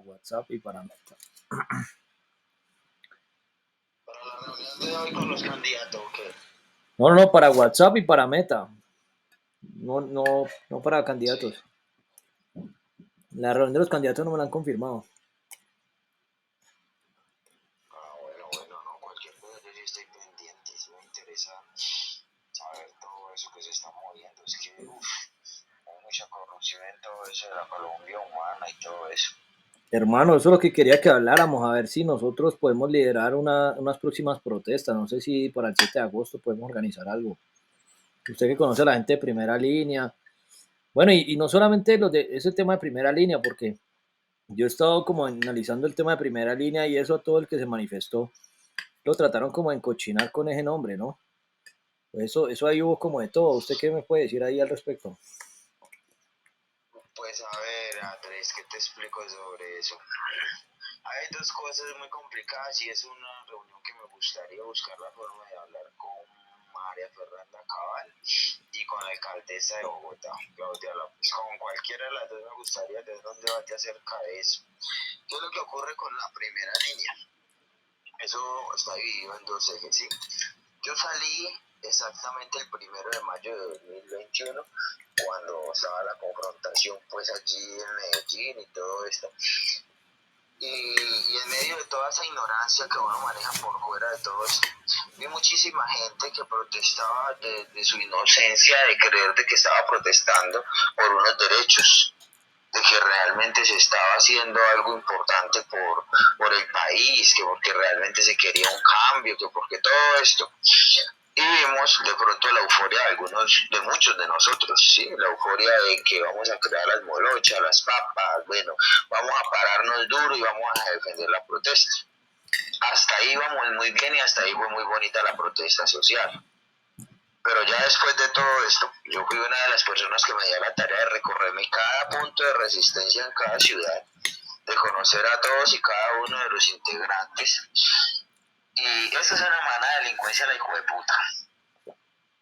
WhatsApp y para Meta. Para la reunión de hoy con los candidatos, ¿o qué? No, para WhatsApp y para Meta. No para candidatos. Sí. La reunión de los candidatos no me la han confirmado. Bueno, no, cualquier cosa yo sí estoy pendiente, sí me interesa saber todo eso que se está moviendo. Es que, hay mucha corrupción en todo eso de la Colombia humana y todo eso. Hermano, eso es lo que quería que habláramos, a ver si nosotros podemos liderar unas próximas protestas. No sé si para el 7 de agosto podemos organizar algo. Usted que conoce a la gente de primera línea. Bueno, y no solamente ese tema de primera línea, porque yo he estado como analizando el tema de primera línea y eso a todo el que se manifestó lo trataron como de encochinar con ese nombre, ¿no? Eso ahí hubo como de todo. ¿Usted qué me puede decir ahí al respecto? Pues a ver, Andrés, ¿qué te explico sobre eso? Hay dos cosas muy complicadas y es una reunión que me gustaría buscar la forma de hablar con María Fernanda Cabal y con la alcaldesa de Bogotá, Claudia López. Con cualquiera de las dos me gustaría tener un debate acerca de eso. ¿Qué es lo que ocurre con la primera línea? Eso está dividido en dos ejes, ¿sí? Yo salí exactamente el 1 de mayo de 2021, cuando estaba la confrontación pues allí en Medellín y todo esto. Y en medio de toda esa ignorancia que uno maneja por fuera de todo esto, vi muchísima gente que protestaba de su inocencia, de creer de que estaba protestando por unos derechos, de que realmente se estaba haciendo algo importante por el país, que porque realmente se quería un cambio, que porque todo esto. Y vimos de pronto la euforia de muchos de nosotros, ¿sí? La euforia de que vamos a crear las molochas, las papas, bueno, vamos a pararnos duro y vamos a defender la protesta. Hasta ahí íbamos muy bien y hasta ahí fue muy bonita la protesta social. Pero ya después de todo esto, yo fui una de las personas que me dio la tarea de recorrerme cada punto de resistencia en cada ciudad, de conocer a todos y cada uno de los integrantes. Y esta es una manada de delincuencia, la hijo de puta.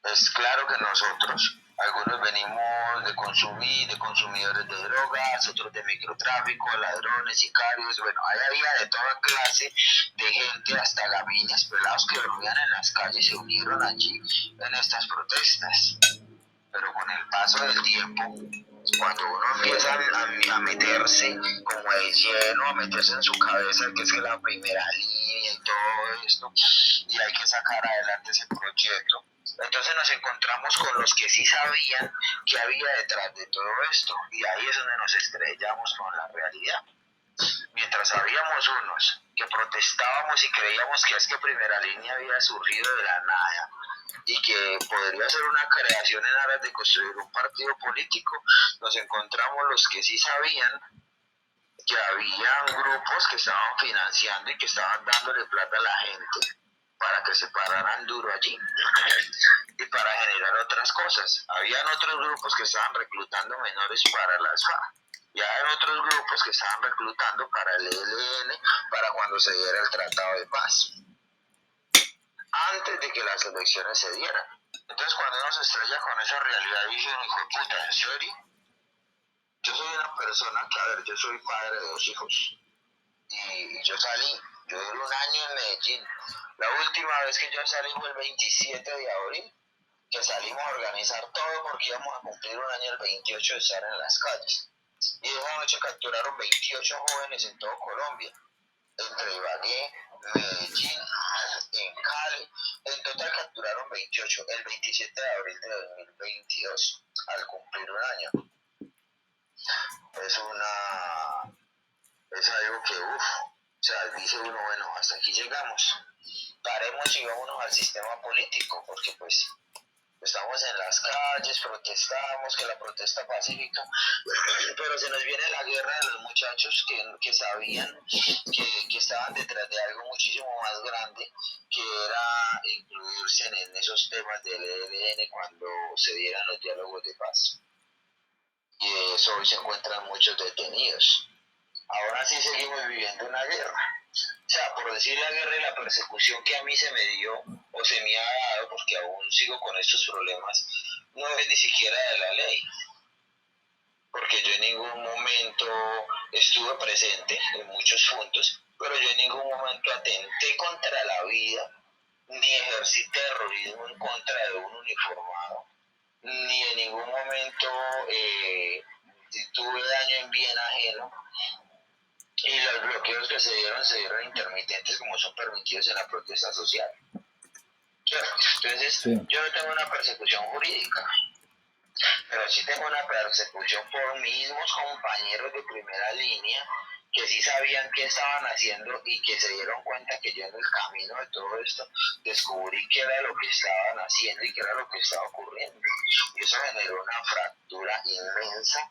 Es claro que nosotros, algunos venimos de consumir, de consumidores de drogas, otros de microtráfico, ladrones, sicarios, bueno, ahí había de toda clase de gente, hasta gamines, pelados que dormían en las calles, se unieron allí en estas protestas. Pero con el paso del tiempo, cuando uno empieza a meterse como de lleno, a meterse en su cabeza que es que la primera línea y todo esto, y hay que sacar adelante ese proyecto, entonces nos encontramos con los que sí sabían qué había detrás de todo esto, y ahí es donde nos estrellamos con la realidad. Mientras habíamos unos que protestábamos y creíamos que es que Primera Línea había surgido de la nada y que podría ser una creación en aras de construir un partido político, nos encontramos los que sí sabían que había grupos que estaban financiando y que estaban dándole plata a la gente para que se pararan duro allí y para generar otras cosas. Habían otros grupos que estaban reclutando menores para las FARC. Ya hay otros grupos que estaban reclutando para el ELN para cuando se diera el Tratado de Paz, antes de que las elecciones se dieran. Entonces cuando uno se estrella con esa realidad, dice, hijo de puta, ¿en serio? Yo soy una persona que, a ver, yo soy padre de 2 hijos y yo salí, yo duré un año en Medellín. La última vez que yo salí fue el 27 de abril, que salimos a organizar todo porque íbamos a cumplir un año el 28 de estar en las calles. Y esa noche capturaron 28 jóvenes en todo Colombia, entre Ibagué, Medellín, en Cali. En total capturaron 28 el 27 de abril de 2022, al cumplir un año. Es algo que, o sea, dice uno, bueno, hasta aquí llegamos. Paremos y vámonos al sistema político, porque pues estamos en las calles, protestamos, que la protesta pacífica, pero se nos viene la guerra de los muchachos que sabían que estaban detrás de algo muchísimo más grande, que era incluirse en esos temas del ELN cuando se dieran los diálogos de paz. Y de eso hoy se encuentran muchos detenidos. Ahora sí seguimos viviendo una guerra. O sea, por decir la guerra y la persecución que a mí se me dio o se me ha dado, porque aún sigo con estos problemas, no es ni siquiera de la ley. Porque yo en ningún momento estuve presente en muchos puntos, pero yo en ningún momento atenté contra la vida, ni ejercí terrorismo en contra de un uniformado, ni en ningún momento tuve daño en bien ajeno, y los bloqueos que se dieron intermitentes como son permitidos en la protesta social. Entonces, Sí. yo no tengo una persecución jurídica, pero sí tengo una persecución por mismos compañeros de primera línea que sí sabían qué estaban haciendo y que se dieron cuenta que yo en el camino de todo esto descubrí qué era lo que estaban haciendo y qué era lo que estaba ocurriendo. Y eso generó una fractura inmensa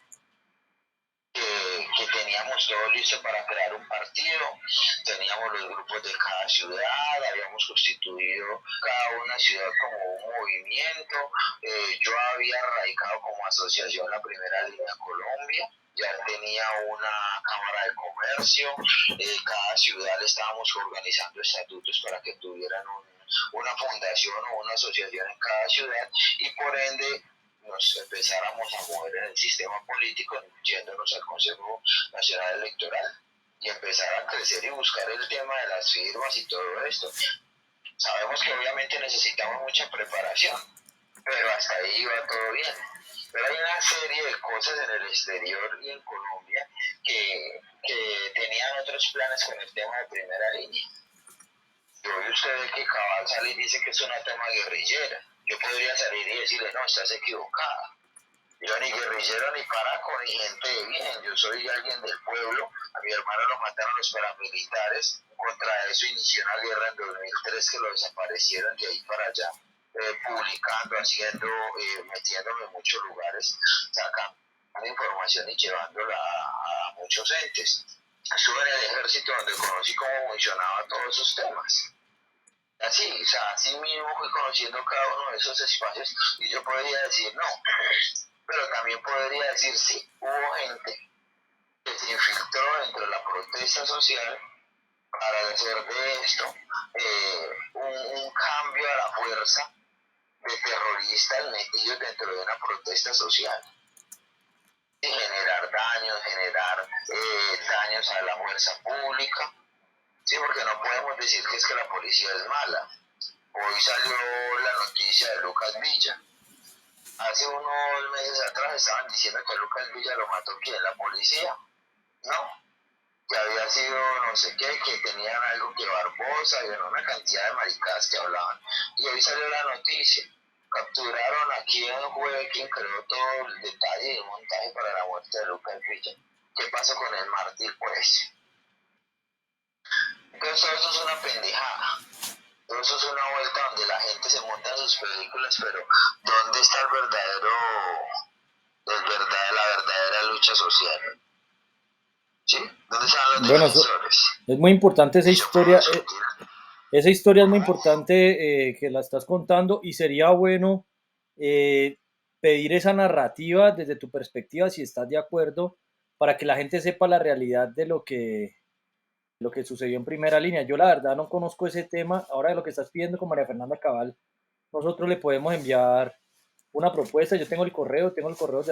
que teníamos todo listo para crear un partido, teníamos los grupos de cada ciudad, habíamos constituido cada una ciudad como un movimiento, yo había radicado como asociación la primera línea Colombia, ya tenía una cámara de comercio, cada ciudad le estábamos organizando estatutos para que tuvieran una fundación o una asociación en cada ciudad y por ende nos empezáramos a mover en el sistema político, yéndonos al Consejo Nacional Electoral y empezar a crecer y buscar el tema de las firmas y todo esto. Sabemos que obviamente necesitamos mucha preparación, pero hasta ahí va todo bien. Pero hay una serie de cosas en el exterior y en Colombia que tenían otros planes con el tema de primera línea. Yo oí usted que Cabal sale y dice que es una tema guerrillera. Yo podría salir y decirle, no, estás equivocada. Yo ni guerrillero, ni paraco, ni gente de bien. Yo soy alguien del pueblo. A mi hermano lo mataron los paramilitares. Contra eso inició una guerra en 2003 que lo desaparecieron de ahí para allá. Publicando, haciendo, metiéndome en muchos lugares, sacando información y llevándola a muchos entes. Estuve en el ejército donde conocí cómo funcionaban todos esos temas. Así, o sea, así mismo fui conociendo cada uno de esos espacios y yo podría decir no, pero también podría decir sí, hubo gente que se infiltró dentro de la protesta social para hacer de esto un cambio a la fuerza de terroristas metidos dentro de una protesta social y generar daños, daños a la fuerza pública. Sí, porque no podemos decir que es que la policía es mala. Hoy salió la noticia de Lucas Villa. Hace unos meses atrás estaban diciendo que Lucas Villa lo mató ¿quién? ¿La policía? No, que había sido no sé qué, que tenían algo que Barbosa y una cantidad de maricadas que hablaban. Y hoy salió la noticia. Capturaron a quien fue quien creó todo el detalle y el montaje para la muerte de Lucas Villa. ¿Qué pasó con el mártir pues? Entonces todo eso es una pendejada. Todo eso es una vuelta donde la gente se monta en sus películas, pero ¿dónde está la verdadera lucha social? ¿Sí? ¿Dónde están los Bueno, defensores? es muy importante esa Y yo puedo historia. discutir. Esa historia es muy ¿Cómo? importante que la estás contando y sería bueno eh, pedir esa narrativa desde tu perspectiva, si estás de acuerdo, para que la gente sepa la realidad de lo que sucedió en primera línea. Yo la verdad no conozco ese tema. Ahora de lo que estás pidiendo con María Fernanda Cabal, nosotros le podemos enviar una propuesta. Yo tengo el correo de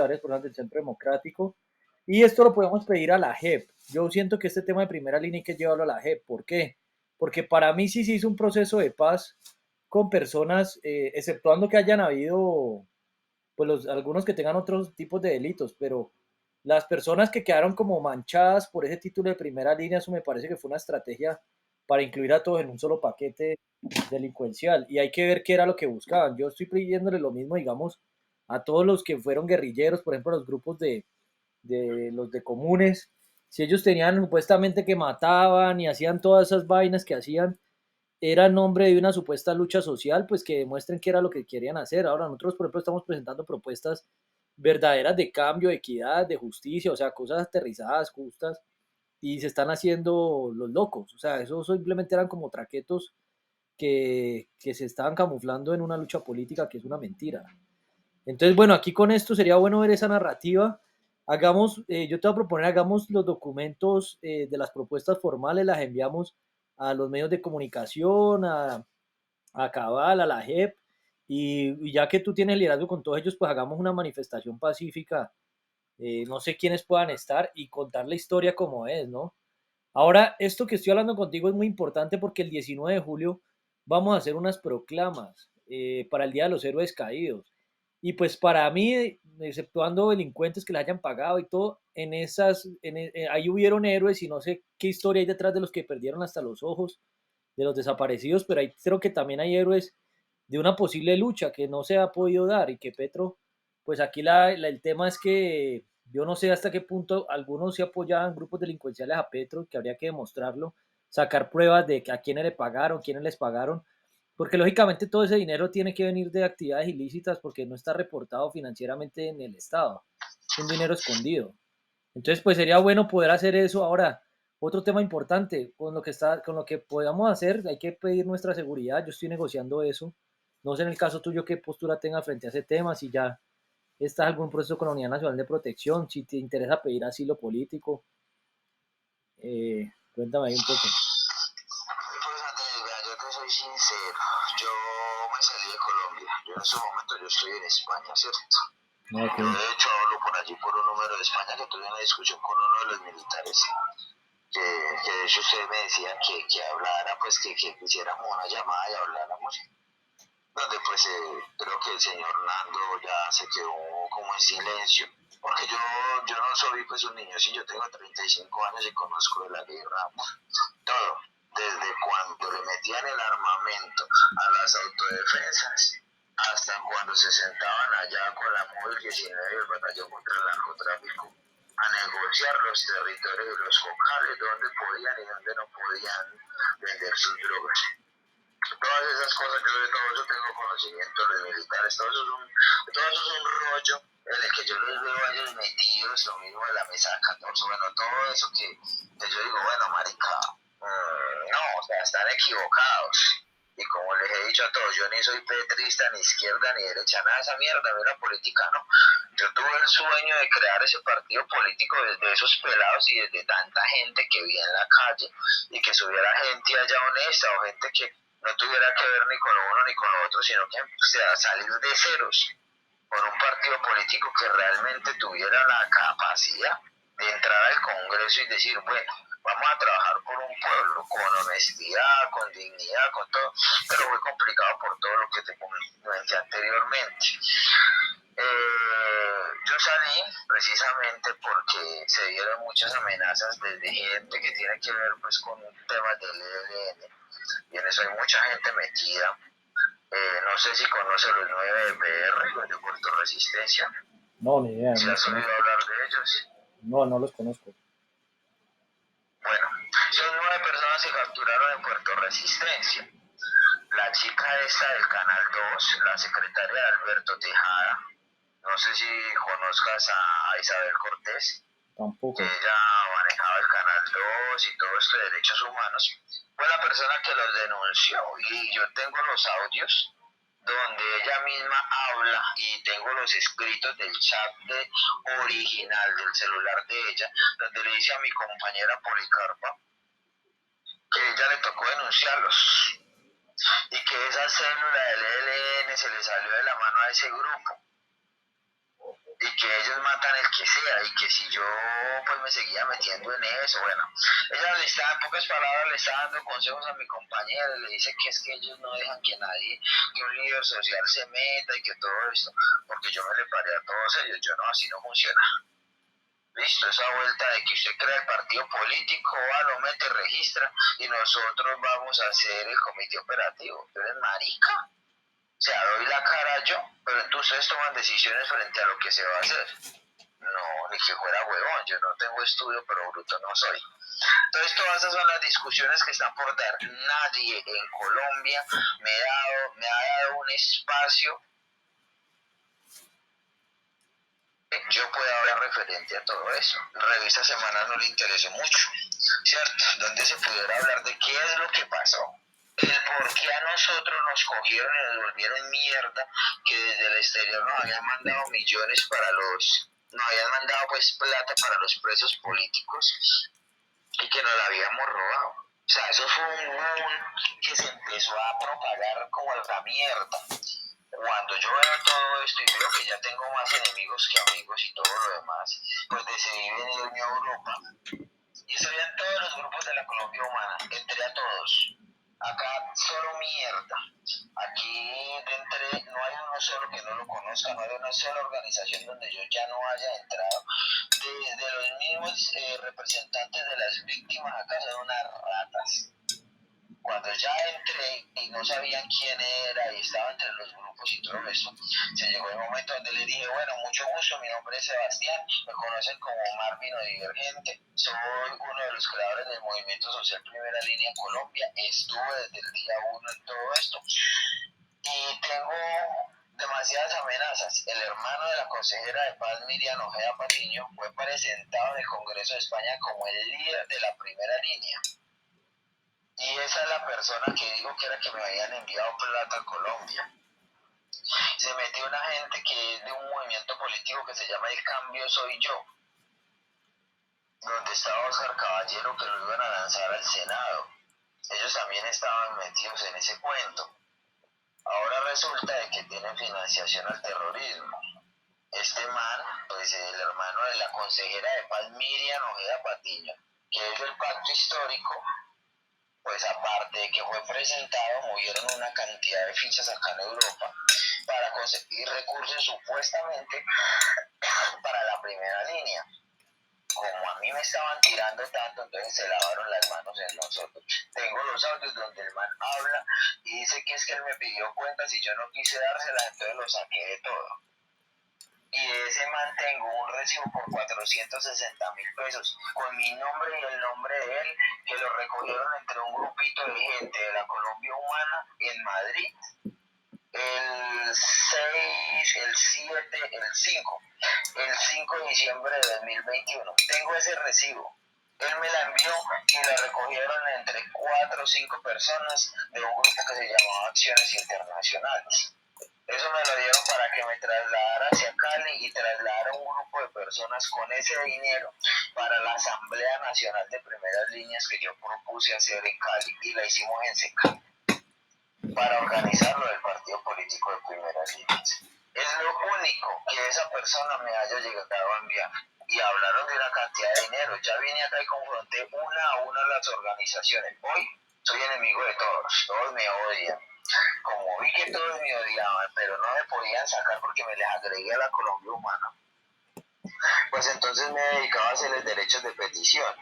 varias personas del Centro Democrático y esto lo podemos pedir a la JEP. Yo siento que este tema de primera línea hay que llevarlo a la JEP. ¿Por qué? Porque para mí sí se hizo un proceso de paz con personas, exceptuando que hayan habido pues algunos que tengan otros tipos de delitos, pero las personas que quedaron como manchadas por ese título de primera línea, eso me parece que fue una estrategia para incluir a todos en un solo paquete delincuencial y hay que ver qué era lo que buscaban. Yo estoy pidiéndole lo mismo, digamos, a todos los que fueron guerrilleros, por ejemplo, los grupos de los de comunes, si ellos tenían supuestamente que mataban y hacían todas esas vainas que hacían, era en nombre de una supuesta lucha social, pues que demuestren qué era lo que querían hacer. Ahora nosotros, por ejemplo, estamos presentando propuestas verdaderas de cambio, de equidad, de justicia, o sea, cosas aterrizadas, justas, y se están haciendo los locos. O sea, eso simplemente eran como traquetos que se estaban camuflando en una lucha política que es una mentira. Entonces, bueno, aquí con esto sería bueno ver esa narrativa. Hagamos, yo te voy a proponer, hagamos los documentos de las propuestas formales, las enviamos a los medios de comunicación, a Cabal, a la JEP, y ya que tú tienes liderazgo con todos ellos, pues hagamos una manifestación pacífica no sé quiénes puedan estar y contar la historia como es, ¿no? Ahora, esto que estoy hablando contigo es muy importante porque el 19 de julio vamos a hacer unas proclamas para el Día de los Héroes Caídos. Y pues para mí, exceptuando delincuentes que le hayan pagado y todo, ahí hubieron héroes y no sé qué historia hay detrás de los que perdieron hasta los ojos, de los desaparecidos, pero ahí creo que también hay héroes de una posible lucha que no se ha podido dar y que Petro, pues aquí el tema es que yo no sé hasta qué punto algunos se apoyaban grupos delincuenciales a Petro, que habría que demostrarlo, sacar pruebas de a quiénes le pagaron, quiénes les pagaron, porque lógicamente todo ese dinero tiene que venir de actividades ilícitas porque no está reportado financieramente en el Estado, es un dinero escondido. Entonces, pues sería bueno poder hacer eso. Ahora, otro tema importante, con lo que podamos hacer, hay que pedir nuestra seguridad. Yo estoy negociando eso. No sé en el caso tuyo qué postura tenga frente a ese tema, si ya estás en algún proceso con la Unidad Nacional de Protección, si te interesa pedir asilo político. Cuéntame ahí un poco. Pues Andrés, vea, yo te soy sincero, yo me salí de Colombia, yo en este momento yo estoy en España, ¿cierto? Ok, Yo de hecho hablo por allí por un número de España que tuve una discusión con uno de los militares, que de hecho usted me decía que hablara, pues que hiciéramos una llamada y habláramos, donde pues creo que el señor Nando ya se quedó como en silencio, porque yo no soy pues un niño, sí, yo tengo 35 años y conozco de la guerra todo, desde cuando le metían el armamento a las autodefensas hasta cuando se sentaban allá con la móvil 19 y el batallón contra el narcotráfico a negociar los territorios y los focales donde podían y donde no podían vender sus drogas. Todas esas cosas, yo de todo eso tengo conocimiento, los militares, todo eso es un rollo en el que yo los veo a ellos metidos, lo mismo de la mesa de 14, bueno, todo eso que yo digo, bueno, marica, no, o sea, están equivocados. Y como les he dicho a todos, yo ni soy petrista, ni izquierda, ni derecha, nada de esa mierda, a mí la política no. Yo tuve el sueño de crear ese partido político desde esos pelados y desde tanta gente que vivía en la calle y que subiera gente allá honesta o gente que no tuviera que ver ni con lo uno ni con lo otro, sino que sea salir de ceros con un partido político que realmente tuviera la capacidad de entrar al Congreso y decir, bueno, vamos a trabajar por un pueblo con honestidad, con dignidad, con todo, pero muy complicado por todo lo que te comenté anteriormente. Yo salí precisamente porque se dieron muchas amenazas desde gente que tiene que ver pues con temas del ELN y en eso hay mucha gente metida. No sé si conoce los 9 EPR, los de Puerto Resistencia, no, ni idea, si no los has oído conozco. hablar de ellos. No, no los conozco. Bueno, son 9 personas que capturaron en Puerto Resistencia. La chica esta del Canal 2, la secretaria de Alberto Tejada, no sé si conozcas a Isabel Cortés, que Tampoco. ella manejaba el Canal 2 y todo esto de derechos humanos, fue la persona que los denunció y yo tengo los audios donde ella misma habla y tengo los escritos del chat original del celular de ella, donde le dice a mi compañera Policarpa que ella le tocó denunciarlos y que esa célula del ELN se le salió de la mano a ese grupo y que ellos matan el que sea y que si yo pues me seguía metiendo en eso, bueno, ella le está, en pocas palabras le está dando consejos a mi compañera, le dice que es que ellos no dejan que nadie, que un líder social se meta y que todo esto, porque yo me le paré a todos ellos, yo no, así no funciona. Listo, esa vuelta de que usted crea el partido político, va, lo mete, registra y nosotros vamos a hacer el comité operativo. ¿Tú eres marica? O sea, doy la cara yo, pero entonces ustedes toman decisiones frente a lo que se va a hacer. No, ni que fuera huevón, yo no tengo estudio, pero bruto no soy. Entonces todas esas son las discusiones que están por dar. Nadie en Colombia me ha dado un espacio que yo pueda hablar referente a todo eso. Revista Semana no le interesó mucho, ¿cierto? Donde se pudiera hablar de qué es lo que pasó, el por qué a nosotros nos cogieron y nos volvieron mierda, que desde el exterior nos habían mandado millones nos habían mandado pues plata para los presos políticos y que nos la habíamos robado. O sea, eso fue un boom que se empezó a propagar como la mierda. Cuando yo veo todo esto y veo que ya tengo más enemigos que amigos y todo lo demás, pues decidí venirme a Europa. Y estoy en todos los grupos de la Colombia Humana, entré a todos. Acá solo mierda. Aquí entré, no hay uno solo que no lo conozca, no hay una sola organización donde yo ya no haya entrado. De los mismos representantes de las víctimas acá son unas ratas. Cuando ya entré y no sabían quién era y estaba entre los grupos y todo eso, se llegó el momento donde le dije, bueno, mucho gusto, mi nombre es Sebastián, me conocen como Marvin o Divergente, soy uno de los creadores del movimiento social Primera Línea en Colombia, estuve desde el día uno en todo esto y tengo demasiadas amenazas. El hermano de la consejera de paz, Miriam Ojeda Patiño, fue presentado en el Congreso de España como el líder de la primera línea. Y esa es la persona que dijo que era que me habían enviado plata a Colombia. Se metió una gente que es de un movimiento político que se llama El Cambio Soy Yo, donde estaba Oscar Caballero, que lo iban a lanzar al Senado. Ellos también estaban metidos en ese cuento. Ahora resulta de que tienen financiación al terrorismo. Este man, pues el hermano de la consejera de paz, Miriam Ojeda Patiño, que es del pacto histórico, pues aparte de que fue presentado, movieron una cantidad de fichas acá en Europa para conseguir recursos supuestamente para la primera línea. Como a mí me estaban tirando tanto, entonces se lavaron las manos en nosotros. Tengo los audios donde el man habla y dice que es que él me pidió cuentas y yo no quise dárselas, entonces lo saqué de todo. Y de ese man tengo un recibo por 460.000 pesos con mi nombre y el nombre de él, que lo recogieron entre un grupito de gente de la Colombia Humana en Madrid el 6, el 7, el 5 de diciembre de 2021. Tengo ese recibo. Él me la envió y la recogieron entre 4 o 5 personas de un grupo que se llamaba Acciones Internacionales. Eso me lo dieron para que me trasladara hacia Cali y trasladara un grupo de personas con ese dinero para la Asamblea Nacional de Primeras Líneas que yo propuse hacer en Cali y la hicimos en Seca para organizarlo del partido político de Primeras Líneas. Es lo único que esa persona me haya llegado a enviar. Y hablaron de una cantidad de dinero. Ya vine acá y confronté una a una las organizaciones. Hoy soy enemigo de todos me odian. Como vi que todos me odiaban, pero no me podían sacar porque me les agregué a la Colombia Humana, pues entonces me dedicaba a hacerles derechos de petición.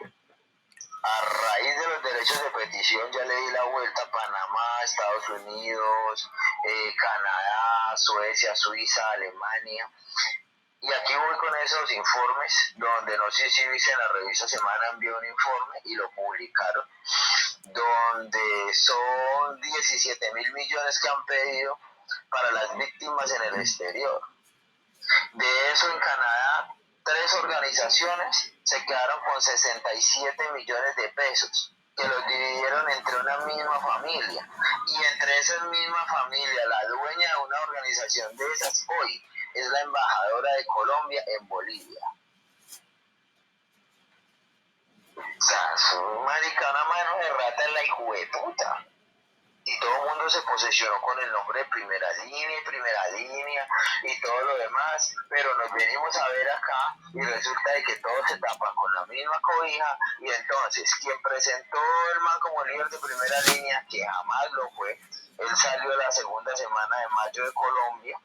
A raíz de los derechos de petición ya le di la vuelta a Panamá, Estados Unidos, Canadá, Suecia, Suiza, Alemania. Y aquí voy con esos informes, donde no sé si viste en la revista Semana envió un informe y lo publicaron, donde son 17.000 millones que han pedido para las víctimas en el exterior. De eso en Canadá, 3 organizaciones se quedaron con 67 millones de pesos, que los dividieron entre una misma familia. Y entre esa misma familia, la dueña de una organización de esas hoy es la embajadora de Colombia en Bolivia. O sea, su marica, una mano de rata en la hijueputa. Y todo el mundo se posesionó con el nombre de primera línea y todo lo demás, pero nos venimos a ver acá y resulta de que todos se tapan con la misma cobija y entonces quien presentó el man como líder de primera línea, que jamás lo fue, él salió la segunda semana de mayo de Colombia,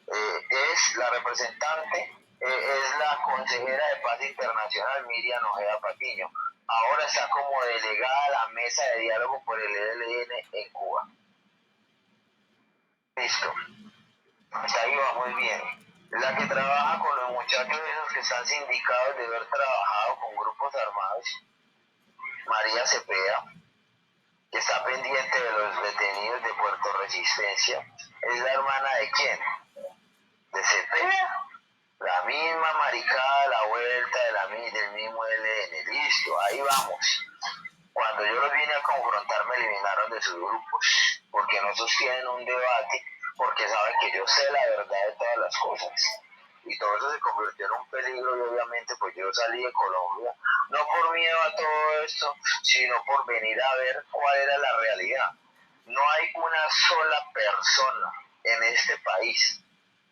es la representante, es la consejera de paz internacional Miriam Ojeda Patiño. Ahora está como delegada a la mesa de diálogo por el ELN en Cuba. Listo. Hasta ahí va muy bien. La que trabaja con los muchachos esos que están sindicados de haber trabajado con grupos armados, María Cepeda, que está pendiente de los detenidos de Puerto Resistencia, es la hermana de quién? De Cepeda. La misma maricada, la vuelta del mismo ELN. Listo, ahí vamos. Cuando yo los vine a confrontar me eliminaron de sus grupos, porque no sostienen un debate, porque saben que yo sé la verdad de todas las cosas. Y todo eso se convirtió en un peligro y obviamente pues yo salí de Colombia, no por miedo a todo esto, sino por venir a ver cuál era la realidad. No hay una sola persona en este país,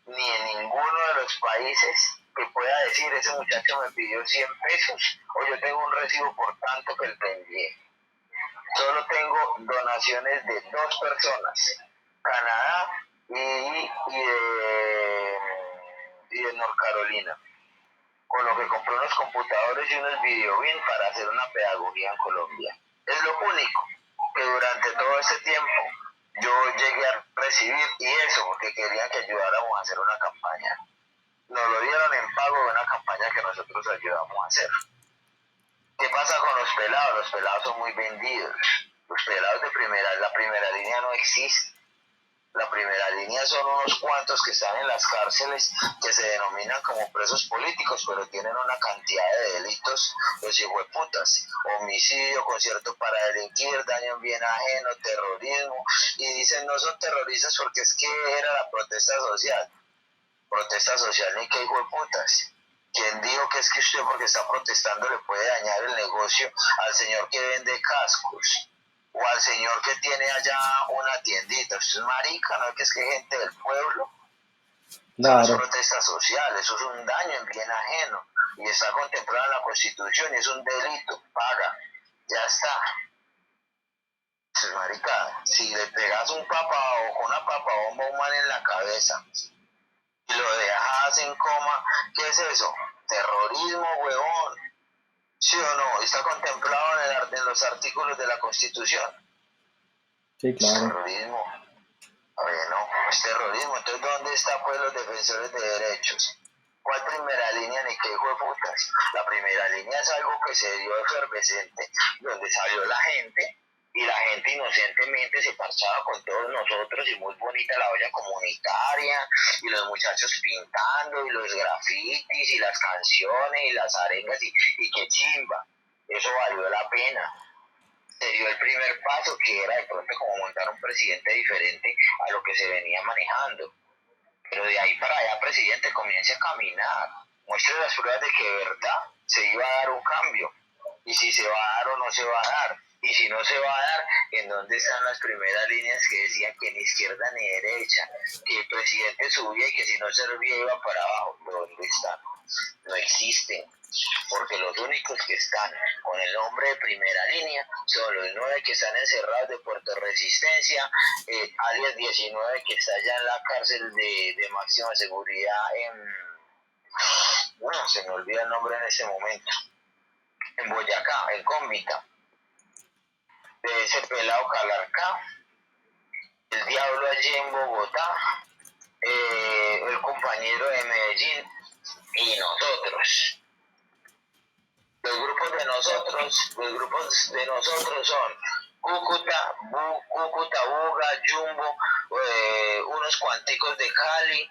ni en ninguno de los países que pueda decir, ese muchacho me pidió 100 pesos o yo tengo un recibo por tanto que le envié. Solo tengo donaciones de 2 personas, Canadá y de North Carolina, con lo que compré unos computadores y unos videobin para hacer una pedagogía en Colombia. Es lo único que durante todo este tiempo yo llegué a recibir, y eso porque querían que ayudáramos a hacer una campaña. Nos lo dieron en pago de una campaña que nosotros ayudamos a hacer. ¿Qué pasa con los pelados? Los pelados son muy vendidos. Los pelados de la primera línea no existe. La primera línea son unos cuantos que están en las cárceles que se denominan como presos políticos, pero tienen una cantidad de delitos, los hijueputas: homicidio, concierto para delinquir, daño en bien ajeno, terrorismo, y dicen no son terroristas porque es que era la protesta social. Protesta social ni qué hijueputas. ¿Quién dijo que es que usted porque está protestando le puede dañar el negocio al señor que vende cascos? O al señor que tiene allá una tiendita. Eso es marica, ¿no? Que es que gente del pueblo. Claro. Eso no es protesta social, eso es un daño en bien ajeno. Y está contemplado en la Constitución y es un delito. Paga. Ya está. Eso es marica. Si le pegas un papa o una papabomba a un man en la cabeza y lo dejas en coma, ¿qué es eso? Terrorismo, huevón. ¿Sí o no? Está contemplado en los artículos de la Constitución. Sí, claro. Terrorismo. A ver, no, es terrorismo. Entonces, ¿dónde están pues los defensores de derechos? ¿Cuál primera línea ni qué hijo de putas? La primera línea es algo que se dio efervescente, donde salió la gente y la gente inocentemente se parchaba con todos nosotros, y muy bonita la olla comunitaria y los muchachos pintando y los grafitis y las canciones y las arengas y qué chimba. Eso valió la pena. Se dio el primer paso, que era de pronto como montar un presidente diferente a lo que se venía manejando. Pero de ahí para allá, presidente, comience a caminar. Muestre las pruebas de que de verdad se iba a dar un cambio. Y si se va a dar o no se va a dar. Y si no se va a dar, ¿en dónde están las primeras líneas que decían que ni izquierda ni derecha? Que el presidente subía y que si no servía iba para abajo. ¿Dónde están? No existen. Porque los únicos que están con el nombre de primera línea son los 9 que están encerrados de Puerto Resistencia, alias 19 que está allá en la cárcel de máxima seguridad bueno, se me olvida el nombre en ese momento, en Boyacá, en Cómbita, de ese pelado Calarcá, el diablo allí en Bogotá, el compañero de Medellín y nosotros. Los grupos de nosotros son Cúcuta, Buga, Jumbo, unos cuanticos de Cali.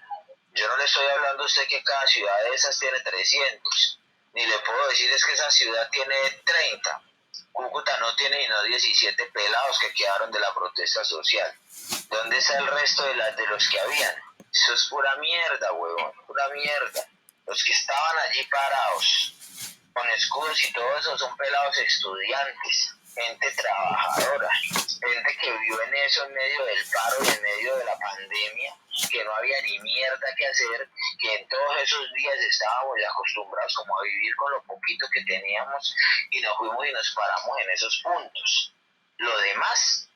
Yo no le estoy hablando a usted que cada ciudad de esas tiene 300, ni le puedo decir es que esa ciudad tiene 30. Cúcuta no tiene sino 17 pelados que quedaron de la protesta social. ¿Dónde está el resto de los que habían? Eso es pura mierda, huevón, pura mierda. Los que estaban allí parados con escudos y todo eso son pelados estudiantes, gente trabajadora, gente que vivió en eso en medio del paro y en medio de la pandemia, que no había ni mierda que hacer, que en todos esos días estábamos ya acostumbrados como a vivir con lo poquito que teníamos, y nos fuimos y nos paramos en esos puntos. Lo demás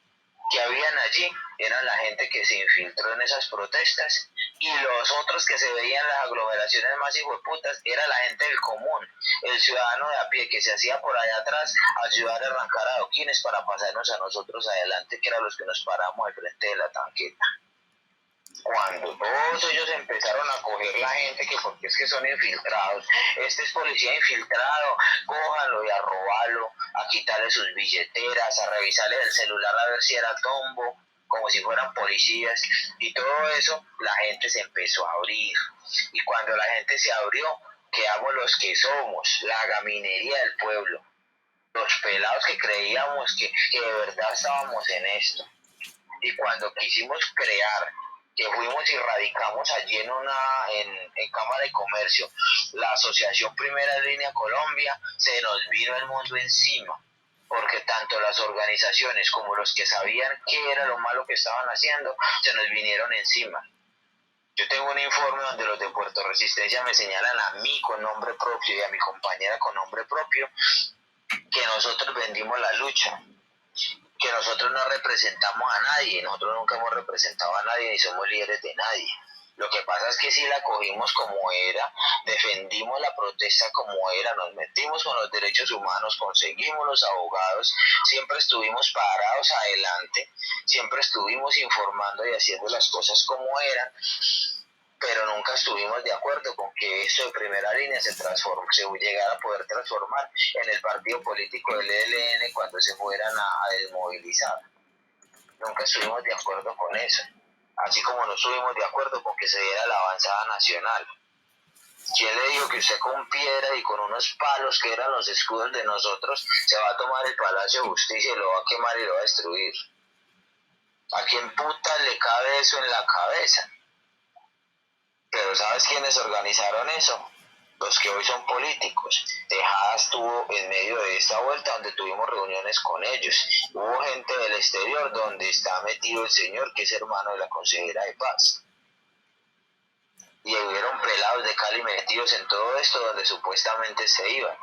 que habían allí eran la gente que se infiltró en esas protestas, y los otros que se veían en las aglomeraciones más hijueputas era la gente del común, el ciudadano de a pie que se hacía por allá atrás a ayudar a arrancar adoquines para pasarnos a nosotros adelante, que eran los que nos paramos al frente de la tanqueta. Cuando todos ellos empezaron a coger la gente, que porque es que son infiltrados, este es policía infiltrado, cójanlo y a robarlo, a quitarle sus billeteras, a revisarle el celular a ver si era tombo, como si fueran policías, y todo eso, la gente se empezó a abrir. Y cuando la gente se abrió, quedamos los que somos, la gaminería del pueblo, los pelados que creíamos que de verdad estábamos en esto. Y cuando quisimos crear, que fuimos y radicamos allí en Cámara de Comercio, la Asociación Primera Línea Colombia, se nos vino el mundo encima. porque tanto las organizaciones como los que sabían qué era lo malo que estaban haciendo, se nos vinieron encima. Yo tengo un informe donde los de Puerto Resistencia me señalan a mí con nombre propio y a mi compañera con nombre propio que nosotros vendimos la lucha, que nosotros no representamos a nadie, nosotros nunca hemos representado a nadie ni somos líderes de nadie. Lo que pasa es que sí la cogimos como era, defendimos la protesta como era, nos metimos con los derechos humanos, conseguimos los abogados, siempre estuvimos parados adelante, siempre estuvimos informando y haciendo las cosas como eran, pero nunca estuvimos de acuerdo con que esto de primera línea se llegara a poder transformar en el partido político del ELN cuando se fueran a desmovilizar. Nunca estuvimos de acuerdo con eso, así como no estuvimos de acuerdo con que se diera la avanzada nacional. ¿Quién le dijo que usted con piedra y con unos palos que eran los escudos de nosotros se va a tomar el Palacio de Justicia y lo va a quemar y lo va a destruir? ¿A quién puta le cabe eso en la cabeza? Pero ¿sabes quiénes organizaron eso? Los que hoy son políticos. Tejada estuvo en medio de esta vuelta donde tuvimos reuniones con ellos. Hubo gente del exterior donde está metido el señor que es hermano de la consejera de paz. Y hubieron pelados de Cali metidos en todo esto donde supuestamente se iban.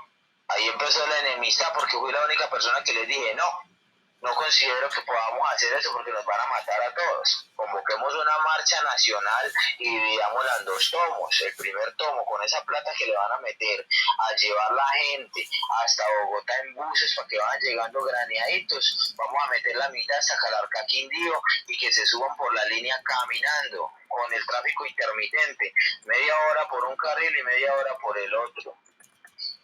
Ahí empezó la enemistad porque fui la única persona que les dije no considero que podamos hacer eso porque nos van a matar a todos. Convoquemos una marcha nacional y dividámosla en 2 tomos. El primer tomo, con esa plata que le van a meter a llevar la gente hasta Bogotá en buses para que vayan llegando graneaditos, vamos a meter la mitad hasta Calarcá, Quindío, y que se suban por la línea caminando, con el tráfico intermitente, media hora por un carril y media hora por el otro.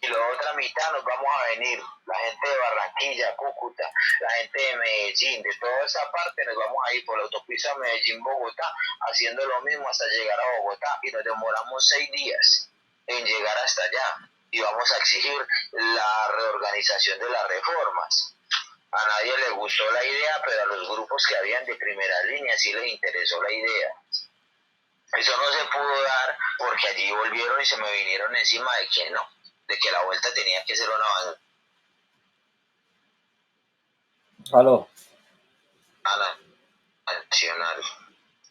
Y la otra mitad nos vamos a venir, la gente de Barranquilla, Cúcuta, la gente de Medellín, de toda esa parte nos vamos a ir por la autopista Medellín-Bogotá, haciendo lo mismo hasta llegar a Bogotá y nos demoramos 6 días en llegar hasta allá y vamos a exigir la reorganización de las reformas. A nadie le gustó la idea, pero a los grupos que habían de primera línea sí les interesó la idea. Eso no se pudo dar porque allí volvieron y se me vinieron encima de que no, de que la vuelta tenía que ser una Aló. banda nacional.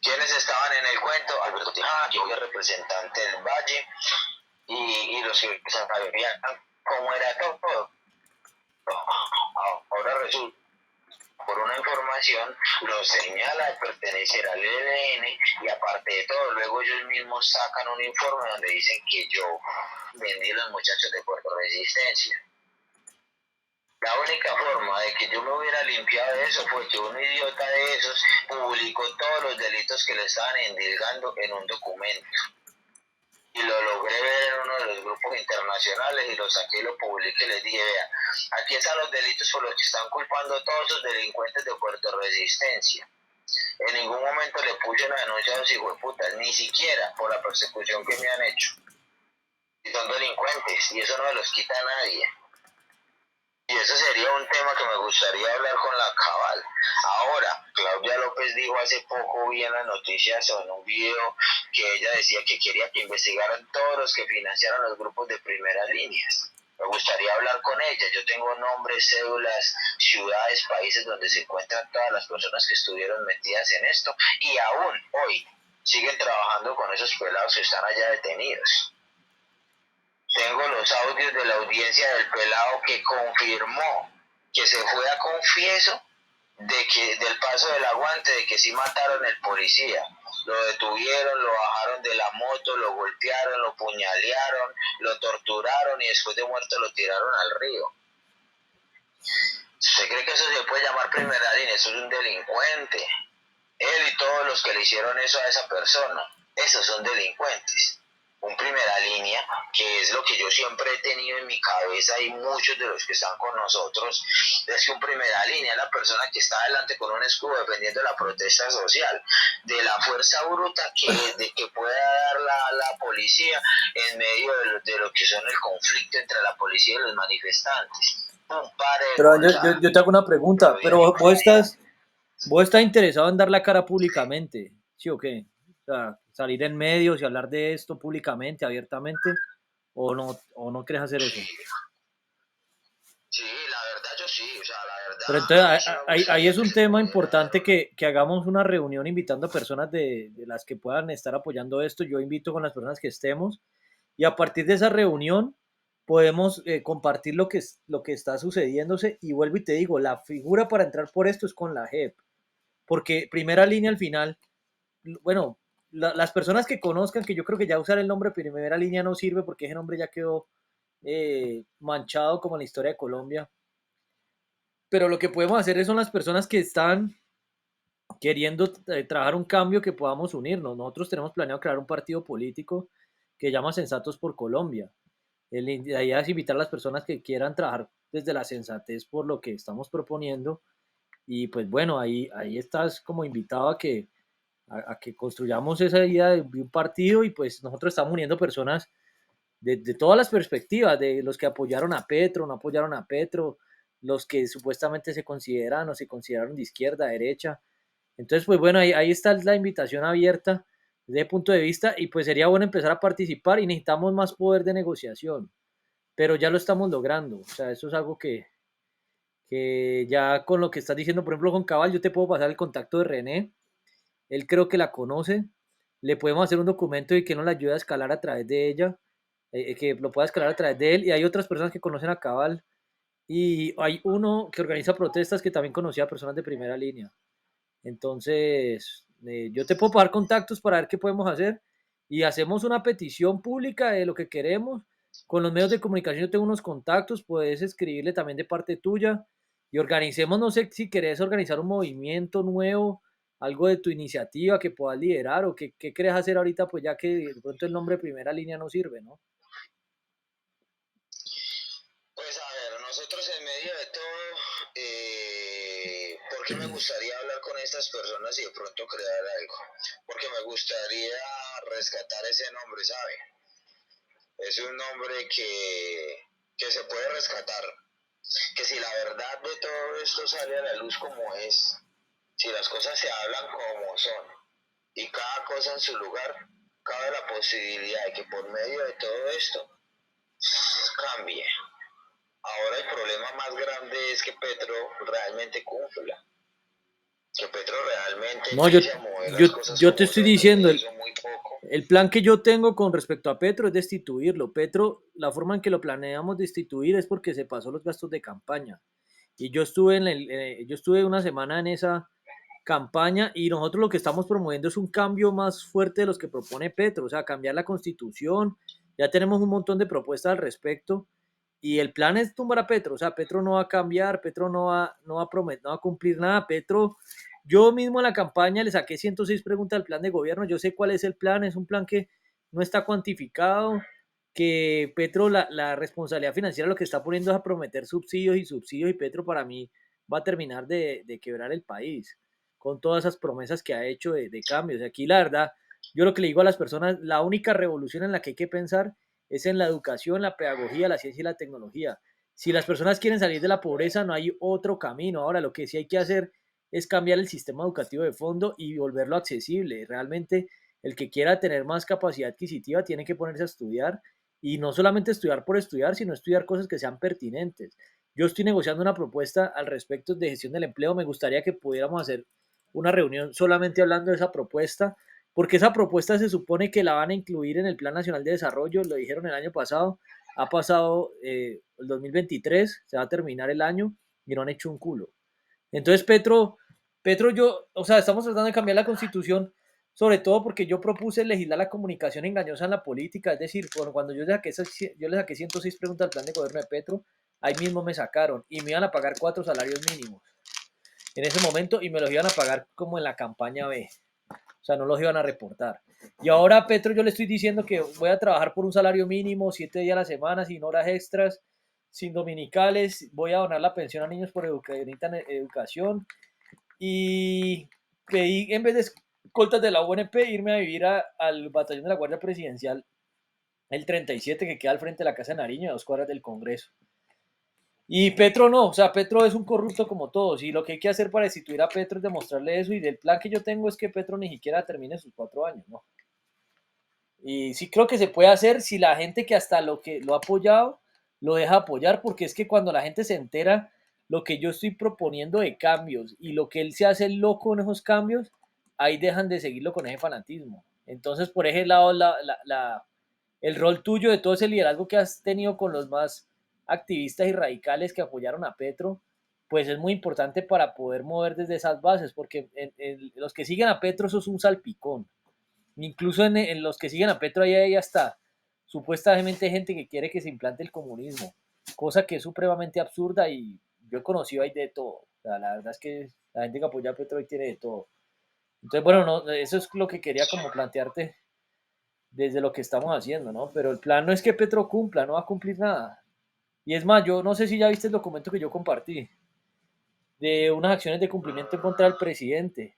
¿Quiénes estaban en el cuento? Alberto Tejada, que hoy es representante del Valle, y los que sabían cómo era todo. Ahora resulta, por una información, los señala de pertenecer al ELN y aparte de todo, luego ellos mismos sacan un informe donde dicen que yo vendí a los muchachos de Puerto Resistencia. La única forma de que yo me hubiera limpiado de eso fue que un idiota de esos publicó todos los delitos que le estaban endilgando en un documento. Y lo logré ver en uno de los grupos internacionales y lo saqué y lo publiqué y les dije, vea, aquí están los delitos por los que están culpando a todos esos delincuentes de Puerto Resistencia. En ningún momento le puse una denuncia a los hijueputas, ni siquiera por la persecución que me han hecho. Y son delincuentes, y eso no me los quita a nadie. Y eso sería un tema que me gustaría hablar con la Cabal. Ahora, Claudia López dijo hace poco, vi en las noticias o en un video, que ella decía que quería que investigaran todos los que financiaron los grupos de primeras líneas. Me gustaría hablar con ella. Yo tengo nombres, cédulas, ciudades, países donde se encuentran todas las personas que estuvieron metidas en esto y aún hoy siguen trabajando con esos pelados que están allá detenidos. Tengo los audios de la audiencia del pelado que confirmó que se fue a confieso de que del paso del aguante, de que sí mataron al policía. Lo detuvieron, lo bajaron de la moto, lo golpearon, lo puñalearon, lo torturaron y después de muerto lo tiraron al río. ¿Usted cree que eso se puede llamar primera línea? Eso es un delincuente. Él y todos los que le hicieron eso a esa persona, esos son delincuentes. Un primera línea, que es lo que yo siempre he tenido en mi cabeza y muchos de los que están con nosotros, es que un primera línea es la persona que está adelante con un escudo defendiendo la protesta social, de la fuerza bruta que pueda dar la policía en medio de lo que son el conflicto entre la policía y los manifestantes. Un pare de Pero contar. yo te hago una pregunta, pero vos estás interesado en dar la cara públicamente, ¿sí o qué? O sea, salir en medios y hablar de esto públicamente, abiertamente, o no quieres hacer eso. Sí, la verdad yo sí sí, o sea, la Pero verdad, entonces a mí sí me ahí gustaría es que un se tema pudiera. importante que hagamos una reunión invitando a personas de las que puedan estar apoyando esto. Yo invito con las personas que estemos y a partir de esa reunión podemos compartir lo que está sucediéndose y vuelvo y te digo, la figura para entrar por esto es con la JEP, porque primera línea al final, bueno, las personas que conozcan, que yo creo que ya usar el nombre primera línea no sirve porque ese nombre ya quedó manchado como en la historia de Colombia, pero lo que podemos hacer son las personas que están queriendo trabajar un cambio que podamos unirnos. Nosotros tenemos planeado crear un partido político que llama Sensatos por Colombia. La idea es invitar a las personas que quieran trabajar desde la sensatez por lo que estamos proponiendo. Y pues bueno, ahí estás como invitado a que construyamos esa idea de un partido y pues nosotros estamos uniendo personas de todas las perspectivas, de los que apoyaron a Petro, no apoyaron a Petro, los que supuestamente se consideran o se consideraron de izquierda, derecha. Entonces, pues bueno, ahí está la invitación abierta desde ese punto de vista y pues sería bueno empezar a participar y necesitamos más poder de negociación, pero ya lo estamos logrando. O sea, eso es algo que ya con lo que estás diciendo, por ejemplo, con Cabal, yo te puedo pasar el contacto de René, él creo que la conoce, le podemos hacer un documento y que nos la ayude a escalar a través de ella, que lo pueda escalar a través de él y hay otras personas que conocen a Cabal y hay uno que organiza protestas que también conocía a personas de primera línea. Entonces, yo te puedo pasar contactos para ver qué podemos hacer y hacemos una petición pública de lo que queremos. Con los medios de comunicación yo tengo unos contactos, puedes escribirle también de parte tuya y organicemos, no sé si querés organizar un movimiento nuevo, algo de tu iniciativa que puedas liderar o qué querés hacer ahorita, pues ya que de pronto el nombre primera línea no sirve, ¿no? Pues a ver, nosotros en medio de todo, ¿por qué me gustaría hablar con estas personas y de pronto crear algo? Porque me gustaría rescatar ese nombre, ¿sabe? Es un nombre que se puede rescatar, que si la verdad de todo esto sale a la luz como es, si las cosas se hablan como son y cada cosa en su lugar, cabe la posibilidad de que por medio de todo esto cambie. Ahora el problema más grande es que Petro realmente cumpla, que Petro realmente No, yo, empiece a mover yo, las cosas yo te como estoy son, que diciendo, de eso muy poco. el plan que yo tengo con respecto a Petro es destituirlo. Petro, la forma en que lo planeamos destituir es porque se pasó los gastos de campaña. Y yo estuve una semana en esa campaña y nosotros lo que estamos promoviendo es un cambio más fuerte de los que propone Petro, o sea, cambiar la constitución. Ya tenemos un montón de propuestas al respecto y el plan es tumbar a Petro, o sea, Petro no va a cambiar, Petro no va a prometer, no va a cumplir nada, Petro, yo mismo en la campaña le saqué 106 preguntas al plan de gobierno, yo sé cuál es el plan, es un plan que no está cuantificado, que Petro la responsabilidad financiera lo que está poniendo es a prometer subsidios y subsidios y Petro para mí va a terminar de quebrar el país con todas esas promesas que ha hecho de cambios. Aquí la verdad, yo lo que le digo a las personas, la única revolución en la que hay que pensar es en la educación, la pedagogía, la ciencia y la tecnología. Si las personas quieren salir de la pobreza, no hay otro camino. Ahora, lo que sí hay que hacer es cambiar el sistema educativo de fondo y volverlo accesible. Realmente, el que quiera tener más capacidad adquisitiva tiene que ponerse a estudiar y no solamente estudiar por estudiar, sino estudiar cosas que sean pertinentes. Yo estoy negociando una propuesta al respecto de gestión del empleo. Me gustaría que pudiéramos hacer una reunión solamente hablando de esa propuesta, porque esa propuesta se supone que la van a incluir en el Plan Nacional de Desarrollo, lo dijeron el año pasado, ha pasado el 2023, se va a terminar el año y no han hecho un culo. Entonces Petro, o sea, estamos tratando de cambiar la constitución, sobre todo porque yo propuse legislar la comunicación engañosa en la política, es decir, cuando yo le saqué 106 preguntas al plan de gobierno de Petro, ahí mismo me sacaron y me iban a pagar 4 salarios mínimos en ese momento y me los iban a pagar como en la campaña B. O sea, no los iban a reportar. Y ahora a Petro yo le estoy diciendo que voy a trabajar por un salario mínimo, 7 días a la semana, sin horas extras, sin dominicales, voy a donar la pensión a niños por educación y pedí, en vez de escoltas de la UNP, irme a vivir al batallón de la Guardia Presidencial, el 37 que queda al frente de la Casa de Nariño, a 2 cuadras del Congreso. Y Petro no, o sea, Petro es un corrupto como todos. Y lo que hay que hacer para destituir a Petro es demostrarle eso. Y del plan que yo tengo es que Petro ni siquiera termine sus 4 años, ¿no? Y sí creo que se puede hacer si la gente que hasta lo ha apoyado lo deja apoyar, porque es que cuando la gente se entera lo que yo estoy proponiendo de cambios y lo que él se hace loco en esos cambios, ahí dejan de seguirlo con ese fanatismo. Entonces, por ese lado, el rol tuyo de todo ese liderazgo que has tenido con los más activistas y radicales que apoyaron a Petro, pues es muy importante para poder mover desde esas bases, porque los que siguen a Petro eso es un salpicón. Incluso en los que siguen a Petro ahí hay hasta supuestamente gente que quiere que se implante el comunismo, cosa que es supremamente absurda y yo he conocido ahí de todo. O sea, la verdad es que la gente que apoya a Petro ahí tiene de todo. Entonces, bueno, no, eso es lo que quería como plantearte desde lo que estamos haciendo, ¿no? Pero el plan no es que Petro cumpla, no va a cumplir nada. Y es más, yo no sé si ya viste el documento que yo compartí de unas acciones de cumplimiento en contra del presidente.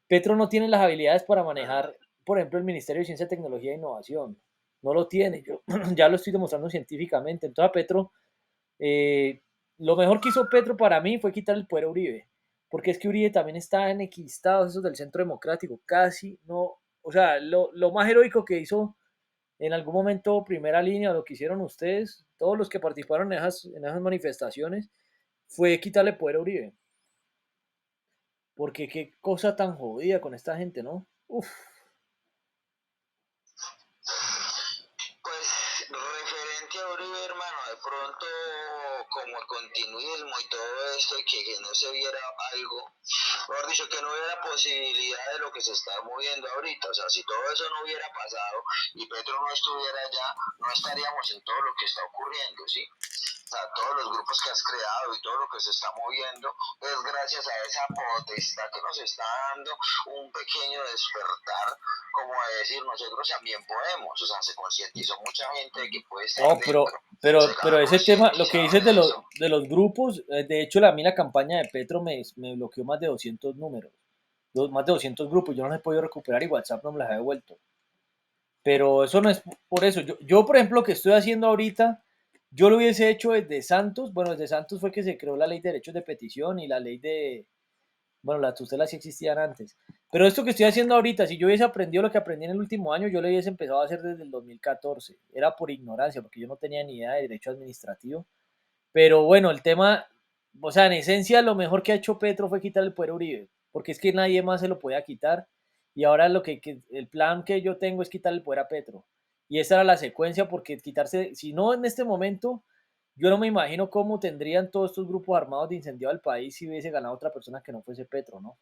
Petro no tiene las habilidades para manejar, por ejemplo, el Ministerio de Ciencia, Tecnología e Innovación. No lo tiene, yo ya lo estoy demostrando científicamente. Entonces a Petro, eh, lo mejor que hizo Petro para mí fue quitar el poder a Uribe, porque es que Uribe también está en equistados esos del Centro Democrático, casi no, o sea, lo más heroico que hizo en algún momento primera línea, lo que hicieron ustedes, todos los que participaron en esas manifestaciones, fue quitarle poder a Uribe. Porque qué cosa tan jodida con esta gente, ¿no? Uf. Pues referente a Uribe, hermano, de pronto como el continuismo y todo esto, y que no se viera algo, mejor dicho, que no hubiera posibilidad de lo que se está moviendo ahorita. O sea, si todo eso no hubiera pasado y Petro no estuviera allá, no estaríamos en todo lo que está ocurriendo, ¿sí? O sea, todos los grupos que has creado y todo lo que se está moviendo es gracias a esa potestad que nos está dando un pequeño despertar, como de decir, nosotros también podemos. O sea, se concientizó mucha gente de que puede estar No, dentro, se pero quedaba ese tema, lo que concientizado dices de eso. de los grupos, de hecho, a mí la campaña de Petro me bloqueó más de 200 números, más de 200 grupos, yo no los he podido recuperar y WhatsApp no me las ha devuelto. Pero eso no es por eso. Yo, por ejemplo, lo que estoy haciendo ahorita, yo lo hubiese hecho desde Santos. Bueno, desde Santos fue que se creó la ley de derechos de petición y la ley de, bueno, las tutelas sí existían antes. Pero esto que estoy haciendo ahorita, si yo hubiese aprendido lo que aprendí en el último año, yo lo hubiese empezado a hacer desde el 2014. Era por ignorancia, porque yo no tenía ni idea de derecho administrativo. Pero bueno, el tema, o sea, en esencia, lo mejor que ha hecho Petro fue quitar el poder a Uribe, porque es que nadie más se lo podía quitar. Y ahora el plan que yo tengo es quitar el poder a Petro. Y esa era la secuencia, porque quitarse, si no en este momento, yo no me imagino cómo tendrían todos estos grupos armados de incendio al país si hubiese ganado otra persona que no fuese Petro, ¿no?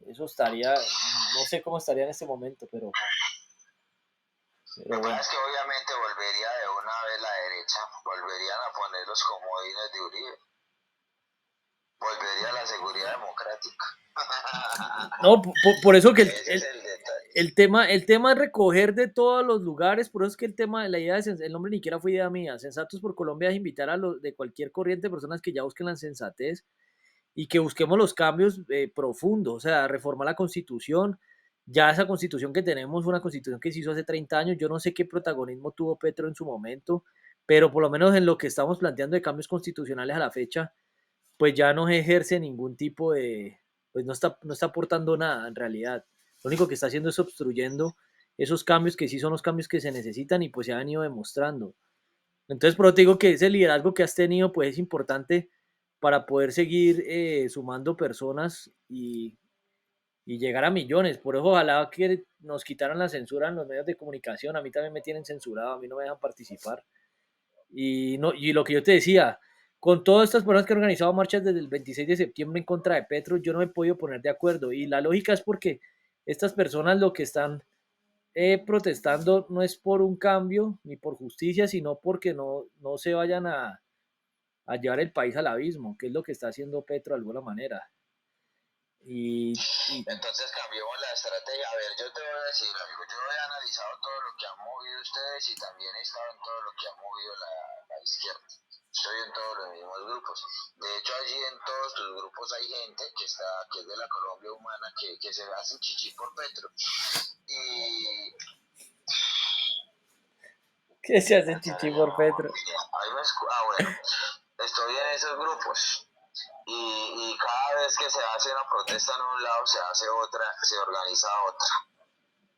Eso estaría, no sé cómo estaría en este momento, Lo pero que pasa bueno. es que obviamente volvería de una vez la derecha, volverían a poner los comodines de Uribe, volvería a la seguridad democrática. No, por eso que Ese es el detalle. el tema es recoger de todos los lugares, por eso es que el tema, la idea de el nombre ni siquiera fue idea mía. Sensatos por Colombia es invitar a los de cualquier corriente de personas que ya busquen la sensatez y que busquemos los cambios profundos, o sea, reformar la constitución. Ya esa constitución que tenemos, una constitución que se hizo hace 30 años, yo no sé qué protagonismo tuvo Petro en su momento, pero por lo menos en lo que estamos planteando de cambios constitucionales a la fecha, pues ya no ejerce ningún tipo de, pues no está aportando nada en realidad. Lo único que está haciendo es obstruyendo esos cambios que sí son los cambios que se necesitan y pues se han ido demostrando. Entonces, pero te digo que ese liderazgo que has tenido pues es importante para poder seguir sumando personas y llegar a millones. Por eso ojalá que nos quitaran la censura en los medios de comunicación. A mí también me tienen censurado, a mí no me dejan participar. Y, no, y lo que yo te decía, con todas estas personas que han organizado marchas desde el 26 de septiembre en contra de Petro, yo no me he podido poner de acuerdo. Y la lógica es porque estas personas lo que están protestando no es por un cambio ni por justicia, sino porque no se vayan a llevar el país al abismo, que es lo que está haciendo Petro de alguna manera. Y Entonces cambiamos la estrategia. A ver, yo te voy a decir algo. Yo he analizado todo lo que han movido ustedes y también he estado en todo lo que ha movido la izquierda. Estoy en todos los mismos grupos. De hecho, allí en todos tus grupos hay gente que es de la Colombia humana, que se hace chichi por Petro. Y que se hacen chichi por Petro. bueno, estoy en esos grupos. Y cada vez que se hace una protesta en un lado, se hace otra, se organiza otra.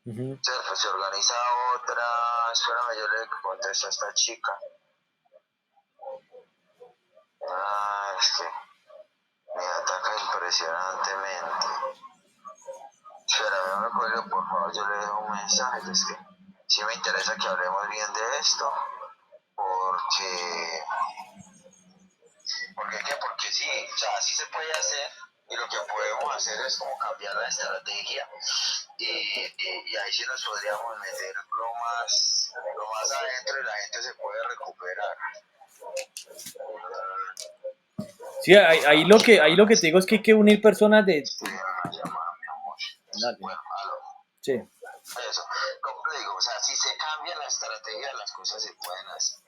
Uh -huh. Se organiza otra. Espérame, yo le contesto a esta chica. Es que me ataca impresionantemente. Espera, me cuelgue, por favor, yo le dejo un mensaje. Es que sí me interesa que hablemos bien de esto, porque ¿qué? Porque sí, o sea, sí se puede hacer y lo que podemos hacer es como cambiar la estrategia y ahí sí nos podríamos meter lo más adentro y la gente se puede recuperar. Sí, ahí lo que te digo es que hay que unir personas de... Sí, una llamada, mi amor. Dale. Bueno, aló. Sí. Eso, como le digo, o sea, si se cambia la estrategia, las cosas se pueden hacer.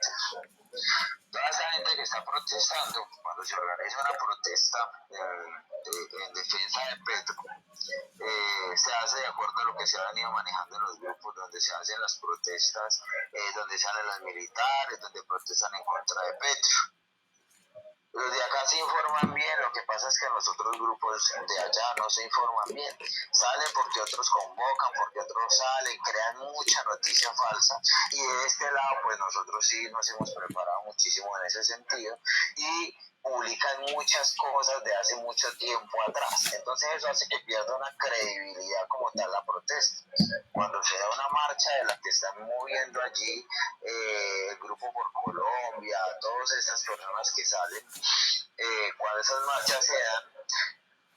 Toda esa gente que está protestando, cuando se organiza una protesta en defensa de Petro, se hace de acuerdo a lo que se ha venido manejando en los grupos donde se hacen las protestas, donde salen los militares, donde protestan en contra de Petro. Los de acá se informan bien, lo que pasa es que los otros grupos de allá no se informan bien. Salen porque otros convocan, porque otros salen, crean mucha noticia falsa. Y de este lado, pues nosotros sí nos hemos preparado muchísimo en ese sentido. Y publican muchas cosas de hace mucho tiempo atrás. Entonces eso hace que pierda una credibilidad como tal la protesta. Cuando se da una marcha de la que están moviendo allí, el Grupo por Colombia, todas estas personas que salen, cuando esas marchas se dan,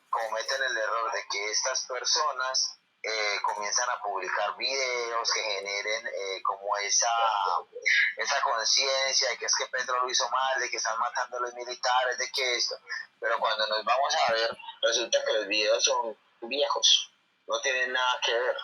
cometen el error de que estas personas comienzan a publicar videos que generen como esa conciencia de que es que Petro lo hizo mal, de que están matando a los militares, de que esto. Pero cuando nos vamos a ver, resulta que los videos son viejos, no tienen nada que ver.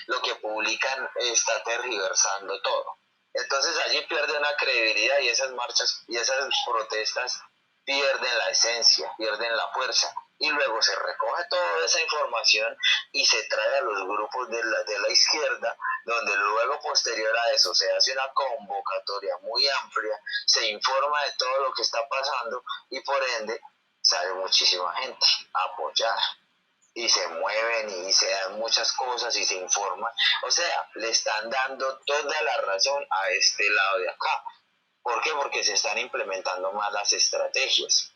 Lo que publican está tergiversando todo. Entonces allí pierde una credibilidad y esas marchas y esas protestas pierden la esencia, pierden la fuerza. Y luego se recoge toda esa información y se trae a los grupos de la izquierda, donde luego posterior a eso se hace una convocatoria muy amplia, se informa de todo lo que está pasando y por ende sale muchísima gente a apoyar y se mueven y se dan muchas cosas y se informan. O sea, le están dando toda la razón a este lado de acá. ¿Por qué? Porque se están implementando malas estrategias.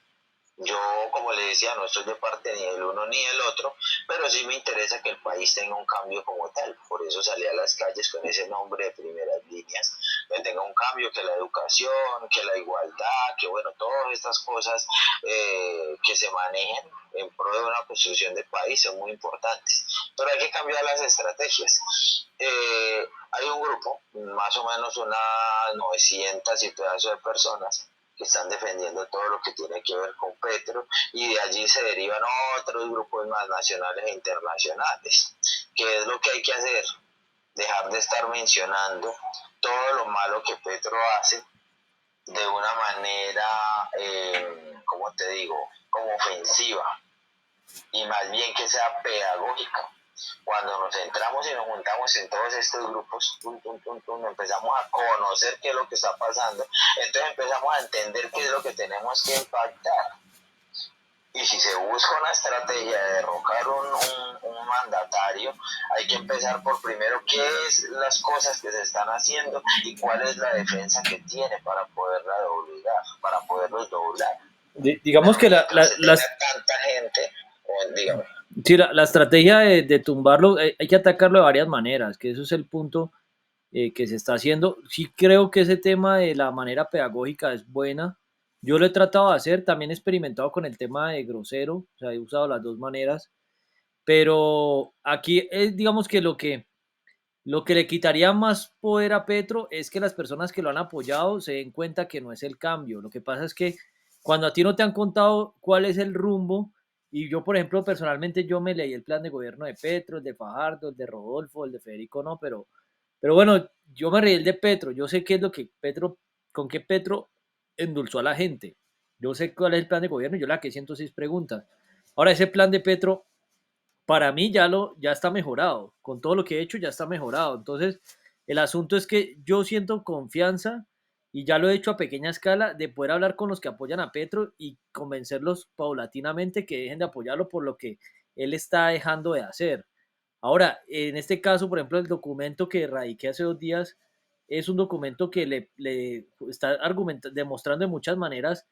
Yo, como le decía, no estoy de parte ni del uno ni del otro, pero sí me interesa que el país tenga un cambio como tal. Por eso salí a las calles con ese nombre de primeras líneas, que tenga un cambio, que la educación, que la igualdad, que bueno, todas estas cosas que se manejen en pro de una construcción de país son muy importantes. Pero hay que cambiar las estrategias. Hay un grupo, más o menos unas 900 y pedazos de personas, que están defendiendo todo lo que tiene que ver con Petro y de allí se derivan otros grupos más nacionales e internacionales. ¿Qué es lo que hay que hacer? Dejar de estar mencionando todo lo malo que Petro hace de una manera, ¿cómo te digo?, como ofensiva y más bien que sea pedagógica. Cuando nos centramos y nos juntamos en todos estos grupos, empezamos a conocer qué es lo que está pasando, entonces empezamos a entender qué es lo que tenemos que impactar. Y si se busca una estrategia de derrocar un mandatario, hay que empezar por primero qué es las cosas que se están haciendo y cuál es la defensa que tiene para poderla doblegar, para poderlos doblar. Digamos que tanta gente, dígame. Sí, la estrategia de tumbarlo hay que atacarlo de varias maneras, que eso es el punto que se está haciendo. Sí creo que ese tema de la manera pedagógica es buena. Yo lo he tratado de hacer, también he experimentado con el tema de grosero, o sea, he usado las dos maneras, pero aquí es, digamos que lo que le quitaría más poder a Petro es que las personas que lo han apoyado se den cuenta que no es el cambio. Lo que pasa es que cuando a ti no te han contado cuál es el rumbo, y yo, por ejemplo, personalmente yo me leí el plan de gobierno de Petro, el de Fajardo, el de Rodolfo, el de Federico, no, pero bueno, yo me reí el de Petro, yo sé qué es lo que Petro, con qué Petro endulzó a la gente. Yo sé cuál es el plan de gobierno y yo le saqué 106 preguntas. Ahora, ese plan de Petro para mí ya está mejorado, con todo lo que he hecho ya está mejorado. Entonces, el asunto es que yo siento confianza y ya lo he hecho a pequeña escala de poder hablar con los que apoyan a Petro y convencerlos paulatinamente que dejen de apoyarlo por lo que él está dejando de hacer. Ahora, en este caso, por ejemplo, el documento que radiqué hace 2 días es un documento que le está demostrando de muchas maneras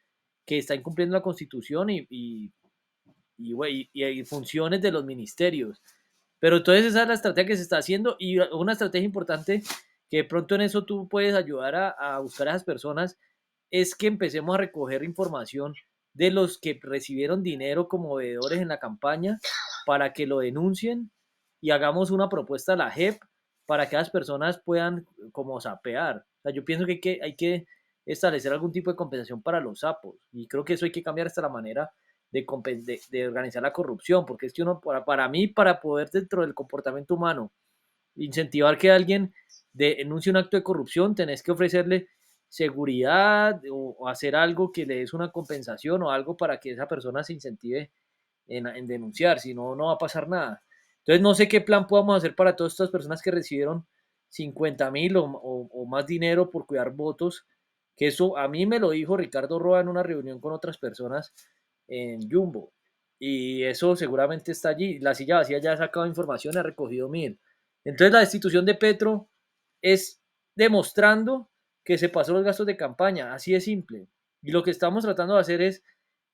que está incumpliendo la Constitución y funciones de los ministerios. Pero entonces esa es la estrategia que se está haciendo y una estrategia importante que de pronto en eso tú puedes ayudar a buscar a esas personas es que empecemos a recoger información de los que recibieron dinero como veedores en la campaña para que lo denuncien y hagamos una propuesta a la JEP para que las personas puedan como sapear. O sea, yo pienso que hay que establecer algún tipo de compensación para los sapos y creo que eso hay que cambiar hasta la manera de organizar la corrupción, porque es que uno, para mí, para poder dentro del comportamiento humano incentivar que alguien denuncie un acto de corrupción, tenés que ofrecerle seguridad o hacer algo que le des una compensación o algo para que esa persona se incentive en denunciar, si no, no va a pasar nada. Entonces no sé qué plan podamos hacer para todas estas personas que recibieron 50,000 o más dinero por cuidar votos, que eso a mí me lo dijo Ricardo Roa en una reunión con otras personas en Jumbo. Y eso seguramente está allí. La silla vacía ya ha sacado información, ha recogido 1,000. Entonces la destitución de Petro es demostrando que se pasó los gastos de campaña, así de simple. Y lo que estamos tratando de hacer es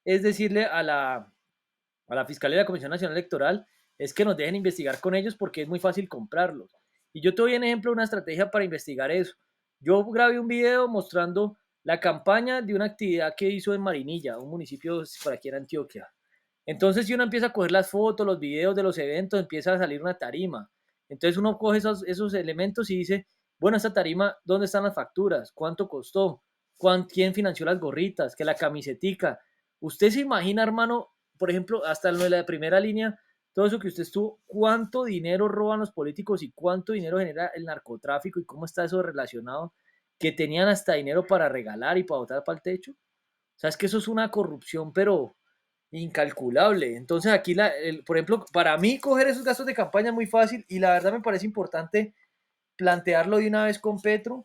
decirle a la Fiscalía de la Comisión Nacional Electoral es que nos dejen investigar con ellos porque es muy fácil comprarlos. Y yo te doy un ejemplo, una estrategia para investigar eso. Yo grabé un video mostrando la campaña de una actividad que hizo en Marinilla, un municipio por aquí en Antioquia. Entonces, si uno empieza a coger las fotos, los videos de los eventos, empieza a salir una tarima. Entonces, uno coge esos elementos y dice, bueno, esta tarima, ¿dónde están las facturas? ¿Cuánto costó? ¿Quién financió las gorritas? ¿Que la camisetica? ¿Usted se imagina, hermano, por ejemplo, hasta lo de la primera línea, todo eso que usted estuvo, cuánto dinero roban los políticos y cuánto dinero genera el narcotráfico y cómo está eso relacionado, que tenían hasta dinero para regalar y para botar para el techo? O sea, es que eso es una corrupción, pero incalculable. Entonces aquí, por ejemplo, para mí coger esos gastos de campaña es muy fácil y la verdad me parece importante plantearlo de una vez con Petro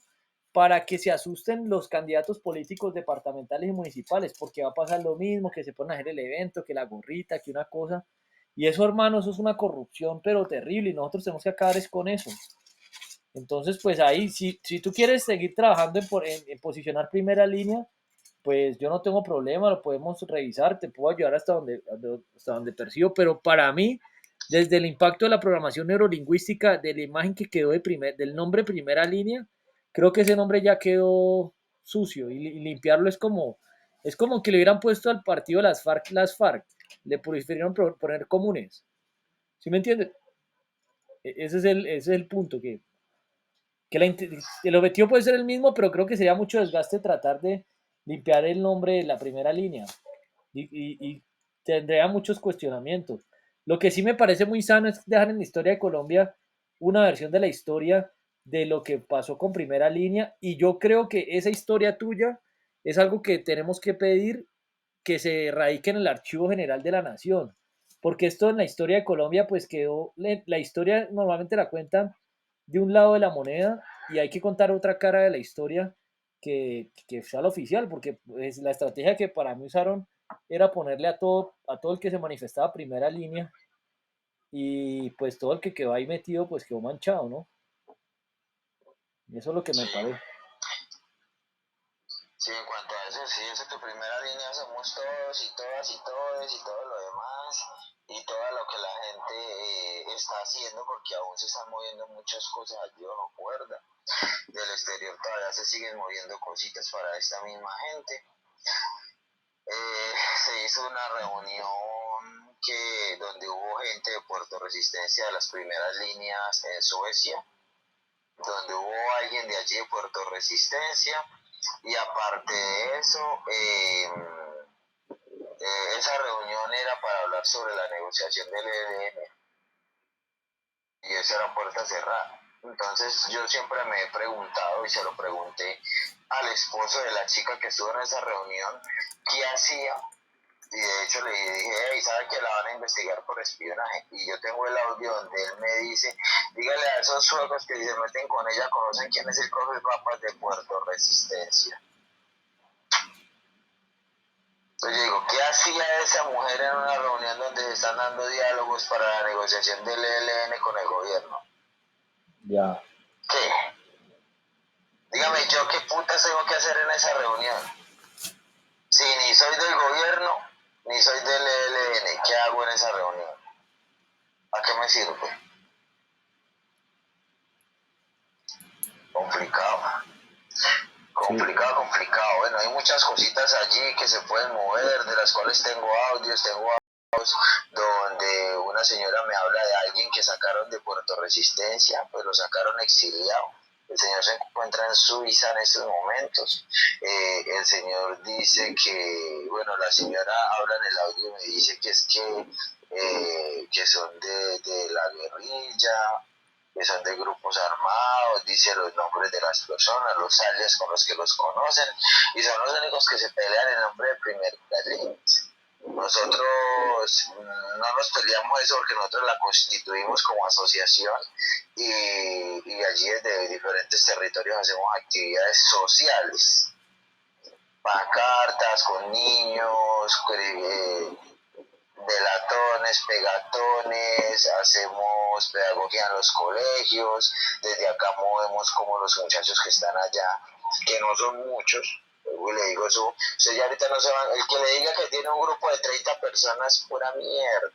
para que se asusten los candidatos políticos departamentales y municipales, porque va a pasar lo mismo, que se ponen a hacer el evento, que la gorrita, que una cosa. Y eso, hermano, eso es una corrupción, pero terrible, y nosotros tenemos que acabar es con eso. Entonces, pues ahí, si tú quieres seguir trabajando en posicionar primera línea, pues yo no tengo problema, lo podemos revisar, te puedo ayudar hasta donde percibo, pero para mí, desde el impacto de la programación neurolingüística, de la imagen que quedó del nombre primera línea, creo que ese nombre ya quedó sucio y limpiarlo es como que le hubieran puesto al partido las FARC, le prefirieron poner comunes, ¿sí me entiendes? Ese es el punto, que el objetivo puede ser el mismo, pero creo que sería mucho desgaste tratar de limpiar el nombre de la primera línea y tendría muchos cuestionamientos. Lo que sí me parece muy sano es dejar en la historia de Colombia una versión de la historia de lo que pasó con primera línea y yo creo que esa historia tuya es algo que tenemos que pedir que se radique en el Archivo General de la Nación, porque esto en la historia de Colombia pues quedó, la historia normalmente la cuentan de un lado de la moneda y hay que contar otra cara de la historia que sea la oficial, porque pues, la estrategia que para mí usaron era ponerle a todo el que se manifestaba primera línea y pues todo el que quedó ahí metido pues quedó manchado, ¿no? Y eso es lo que me Sí, parece. sí, en cuanto a eso, sí, eso que primera línea somos todos y todas y todos y todo lo demás y todo lo que la gente está haciendo porque aún se están moviendo muchas cosas allí bajo cuerda. Del exterior todavía se siguen moviendo cositas para esta misma gente. Se hizo una reunión donde hubo gente de Puerto Resistencia de las primeras líneas en Suecia, donde hubo alguien de allí de Puerto Resistencia y aparte de eso, esa reunión era para hablar sobre la negociación del ELN y esa era puerta cerrada. Entonces yo siempre me he preguntado y se lo pregunté al esposo de la chica que estuvo en esa reunión, ¿qué hacía? Y de hecho le dije, hey, ¿sabe que la van a investigar por espionaje? Y yo tengo el audio donde él me dice, dígale a esos suecos que si se meten con ella, conocen quién es el coge papas de Puerto Resistencia. Entonces yo digo, ¿qué hacía esa mujer en una reunión donde se están dando diálogos para la negociación del ELN con el gobierno? Ya. ¿Qué? Dígame yo, ¿qué putas tengo que hacer en esa reunión? Si ni soy del gobierno, ni soy del ELN, ¿qué hago en esa reunión? ¿A qué me sirve? Complicado. Sí. Complicado. Bueno, hay muchas cositas allí que se pueden mover, de las cuales tengo audios donde una señora me habla de alguien que sacaron de Puerto Resistencia, pues lo sacaron exiliado. El señor se encuentra en Suiza en estos momentos. El señor dice que, bueno, la señora habla en el audio y me dice que es que son de la guerrilla, que son de grupos armados, dice los nombres de las personas, los alias con los que los conocen, y son los únicos que se pelean en nombre de Primer Líneas. Nosotros no nos peleamos eso porque nosotros la constituimos como asociación y allí desde diferentes territorios hacemos actividades sociales, pancartas con niños, delatones, pegatones, hacemos pedagogía en los colegios, desde acá movemos como los muchachos que están allá, que no son muchos, le digo eso, usted ya ahorita no se van, el que le diga que tiene un grupo de 30 personas, pura mierda,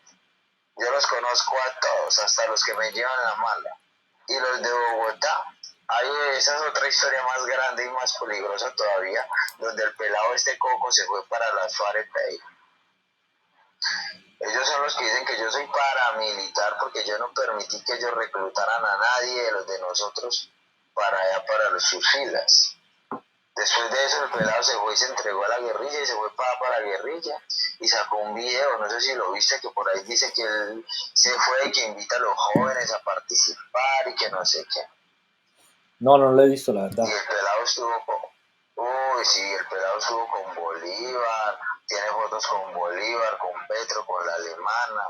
yo los conozco a todos, hasta los que me llevan la mala, y los de Bogotá, esa es otra historia más grande y más peligrosa todavía, donde el pelado este coco se fue para las FARC. Ellos son los que dicen que yo soy paramilitar porque yo no permití que ellos reclutaran a nadie de los de nosotros para allá, para sus filas. Después de eso el pelado se fue y se entregó a la guerrilla y se fue para la guerrilla y sacó un video, no sé si lo viste, que por ahí dice que él se fue y que invita a los jóvenes a participar y que no sé qué. No, no lo he visto, la Y verdad. el pelado estuvo uy, sí, el pelado estuvo con Bolívar, tiene fotos con Bolívar, con Petro, con la alemana.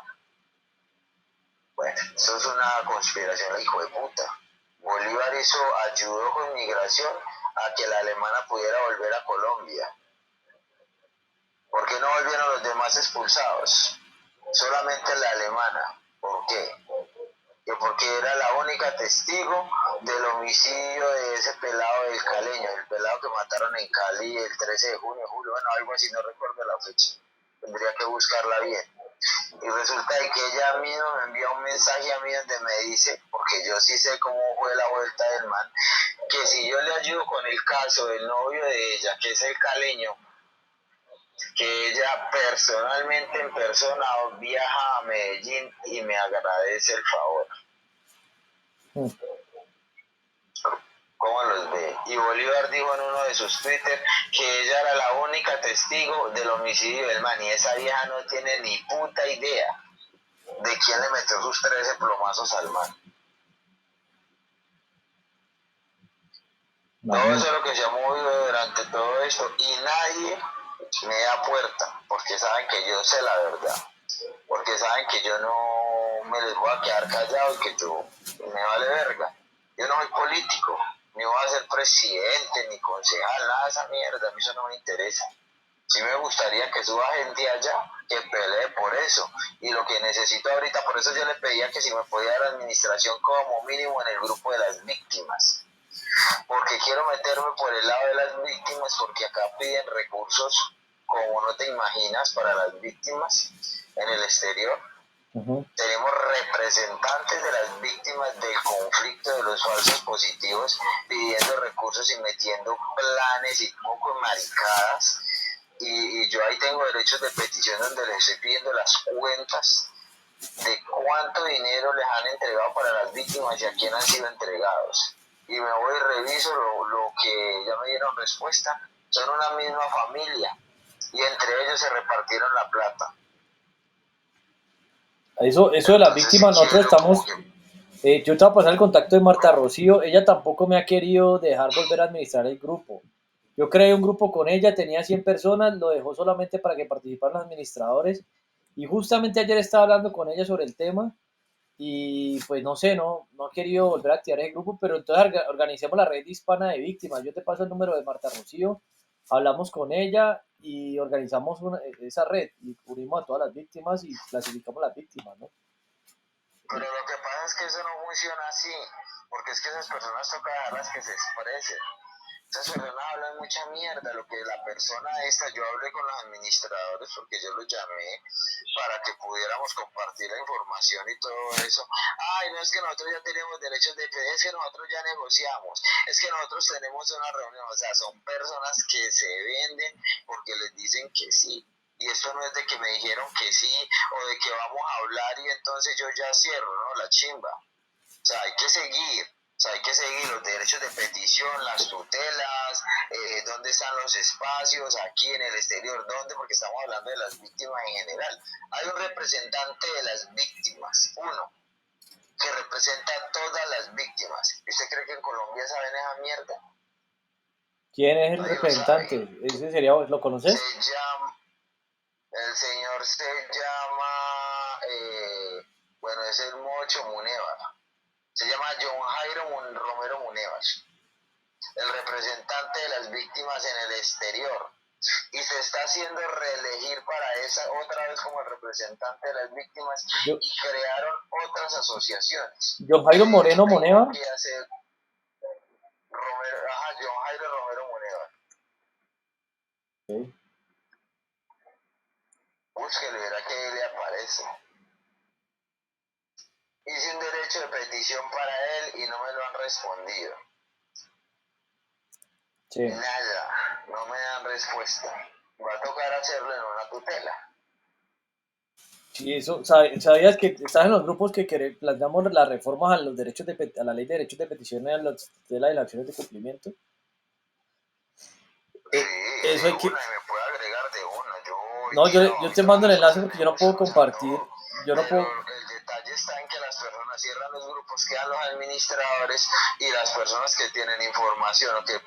Bueno, eso es una conspiración, hijo de puta. Bolívar ayudó con migración a que la alemana pudiera volver a Colombia. ¿Por qué no volvieron los demás expulsados? Solamente la alemana. ¿Por qué? Que porque era la única testigo del homicidio de ese pelado del caleño, el pelado que mataron en Cali el 13 de junio, julio, bueno, algo así, no recuerdo la fecha. Tendría que buscarla bien. Y resulta de que ella misma me envía un mensaje a mí donde me dice, porque yo sí sé cómo fue la vuelta del man, que si yo le ayudo con el caso del novio de ella, que es el caleño, que ella personalmente en persona viaja a Medellín y me agradece el favor. Mm. ¿Cómo los ve? Y Bolívar dijo en uno de sus Twitter que ella era la única testigo del homicidio del man y esa vieja no tiene ni puta idea de quién le metió sus 13 plomazos al man. Todo eso Imagínate. es lo que se ha movido durante todo esto y nadie me da puerta porque saben que yo sé la verdad, porque saben que yo no me les voy a quedar callado y que yo me vale verga. Yo no soy político, ni voy a ser presidente, ni concejal, nada de esa mierda, a mí eso no me interesa. Sí me gustaría que suba gente allá que pelee por eso. Y lo que necesito ahorita, por eso yo le pedía que si me podía dar administración como mínimo en el grupo de las víctimas. Porque quiero meterme por el lado de las víctimas, porque acá piden recursos como no te imaginas para las víctimas en el exterior. Uh-huh. Tenemos representantes de las víctimas del conflicto de los falsos positivos pidiendo recursos y metiendo planes y poco maricadas. Y yo ahí tengo derechos de petición donde les estoy pidiendo las cuentas de cuánto dinero les han entregado para las víctimas y a quién han sido entregados. Y me voy y reviso lo que ya me dieron respuesta. Son una misma familia y entre ellos se repartieron la plata. Eso de las Entonces, si víctimas, nosotros quiero, como estamos. que Yo te voy a pasar el contacto de Marta Rocío. Ella tampoco me ha querido dejar volver a administrar el grupo. Yo creé un grupo con ella, tenía 100 personas, lo dejó solamente para que participaran los administradores. Y justamente ayer estaba hablando con ella sobre el tema. Y pues no sé, no he querido volver a activar el grupo, pero entonces organicemos la red hispana de víctimas. Yo te paso el número de Marta Rocío, hablamos con ella y organizamos esa red y cubrimos a todas las víctimas y clasificamos las víctimas, ¿no? pero lo que pasa es que eso no funciona así, porque es que esas personas toca dejarlas que se expresen. Esas personas hablan mucha mierda, lo que la persona esta, yo hablé con los administradores porque yo los llamé para que pudiéramos compartir la información y todo eso. Ay, no es que nosotros ya tenemos derechos de fe, es que nosotros ya negociamos, es que nosotros tenemos una reunión, o sea, son personas que se venden porque les dicen que sí. Y esto no es de que me dijeron que sí o de que vamos a hablar y entonces yo ya cierro, ¿no? La chimba. O sea, hay que seguir. O sea, hay que seguir los derechos de petición, las tutelas, dónde están los espacios, aquí en el exterior, dónde, porque estamos hablando de las víctimas en general. Hay un representante de las víctimas, uno, que representa a todas las víctimas. ¿Usted cree que en Colombia saben esa mierda? ¿Quién es el Nadie lo sabe. representante? ¿Ese sería, lo Se conoces? llama, el señor se llama, bueno, es el Mocho Munevar. Se llama John Jairo Romero Munevar, el representante de las víctimas en el exterior, y se está haciendo reelegir para esa otra vez como el representante de las víctimas Yo, y crearon otras asociaciones. John Jairo ¿Qué es lo que Moreno tengo Moneva. que hacer? John Jairo Romero Moneda. Okay. Búsquelo y verá que ahí le aparece. Hice un derecho de petición para él y no me lo han respondido. Sí. Nada, no me dan respuesta. Va a tocar hacerlo en una tutela. Sí, eso, ¿sabías que estás en los grupos que planteamos las reformas a los derechos a la ley de derechos de petición y a la tutela de las acciones de cumplimiento? Sí, Eso de hay que... una, y me puede agregar de una. Yo hoy No, día yo te ahorita mando el vamos a enlace hacer porque yo no puedo negocios, o sea, compartir, todo. yo no Pero puedo... el detalle está en que las personas cierran los grupos, quedan los administradores y las personas que tienen información o que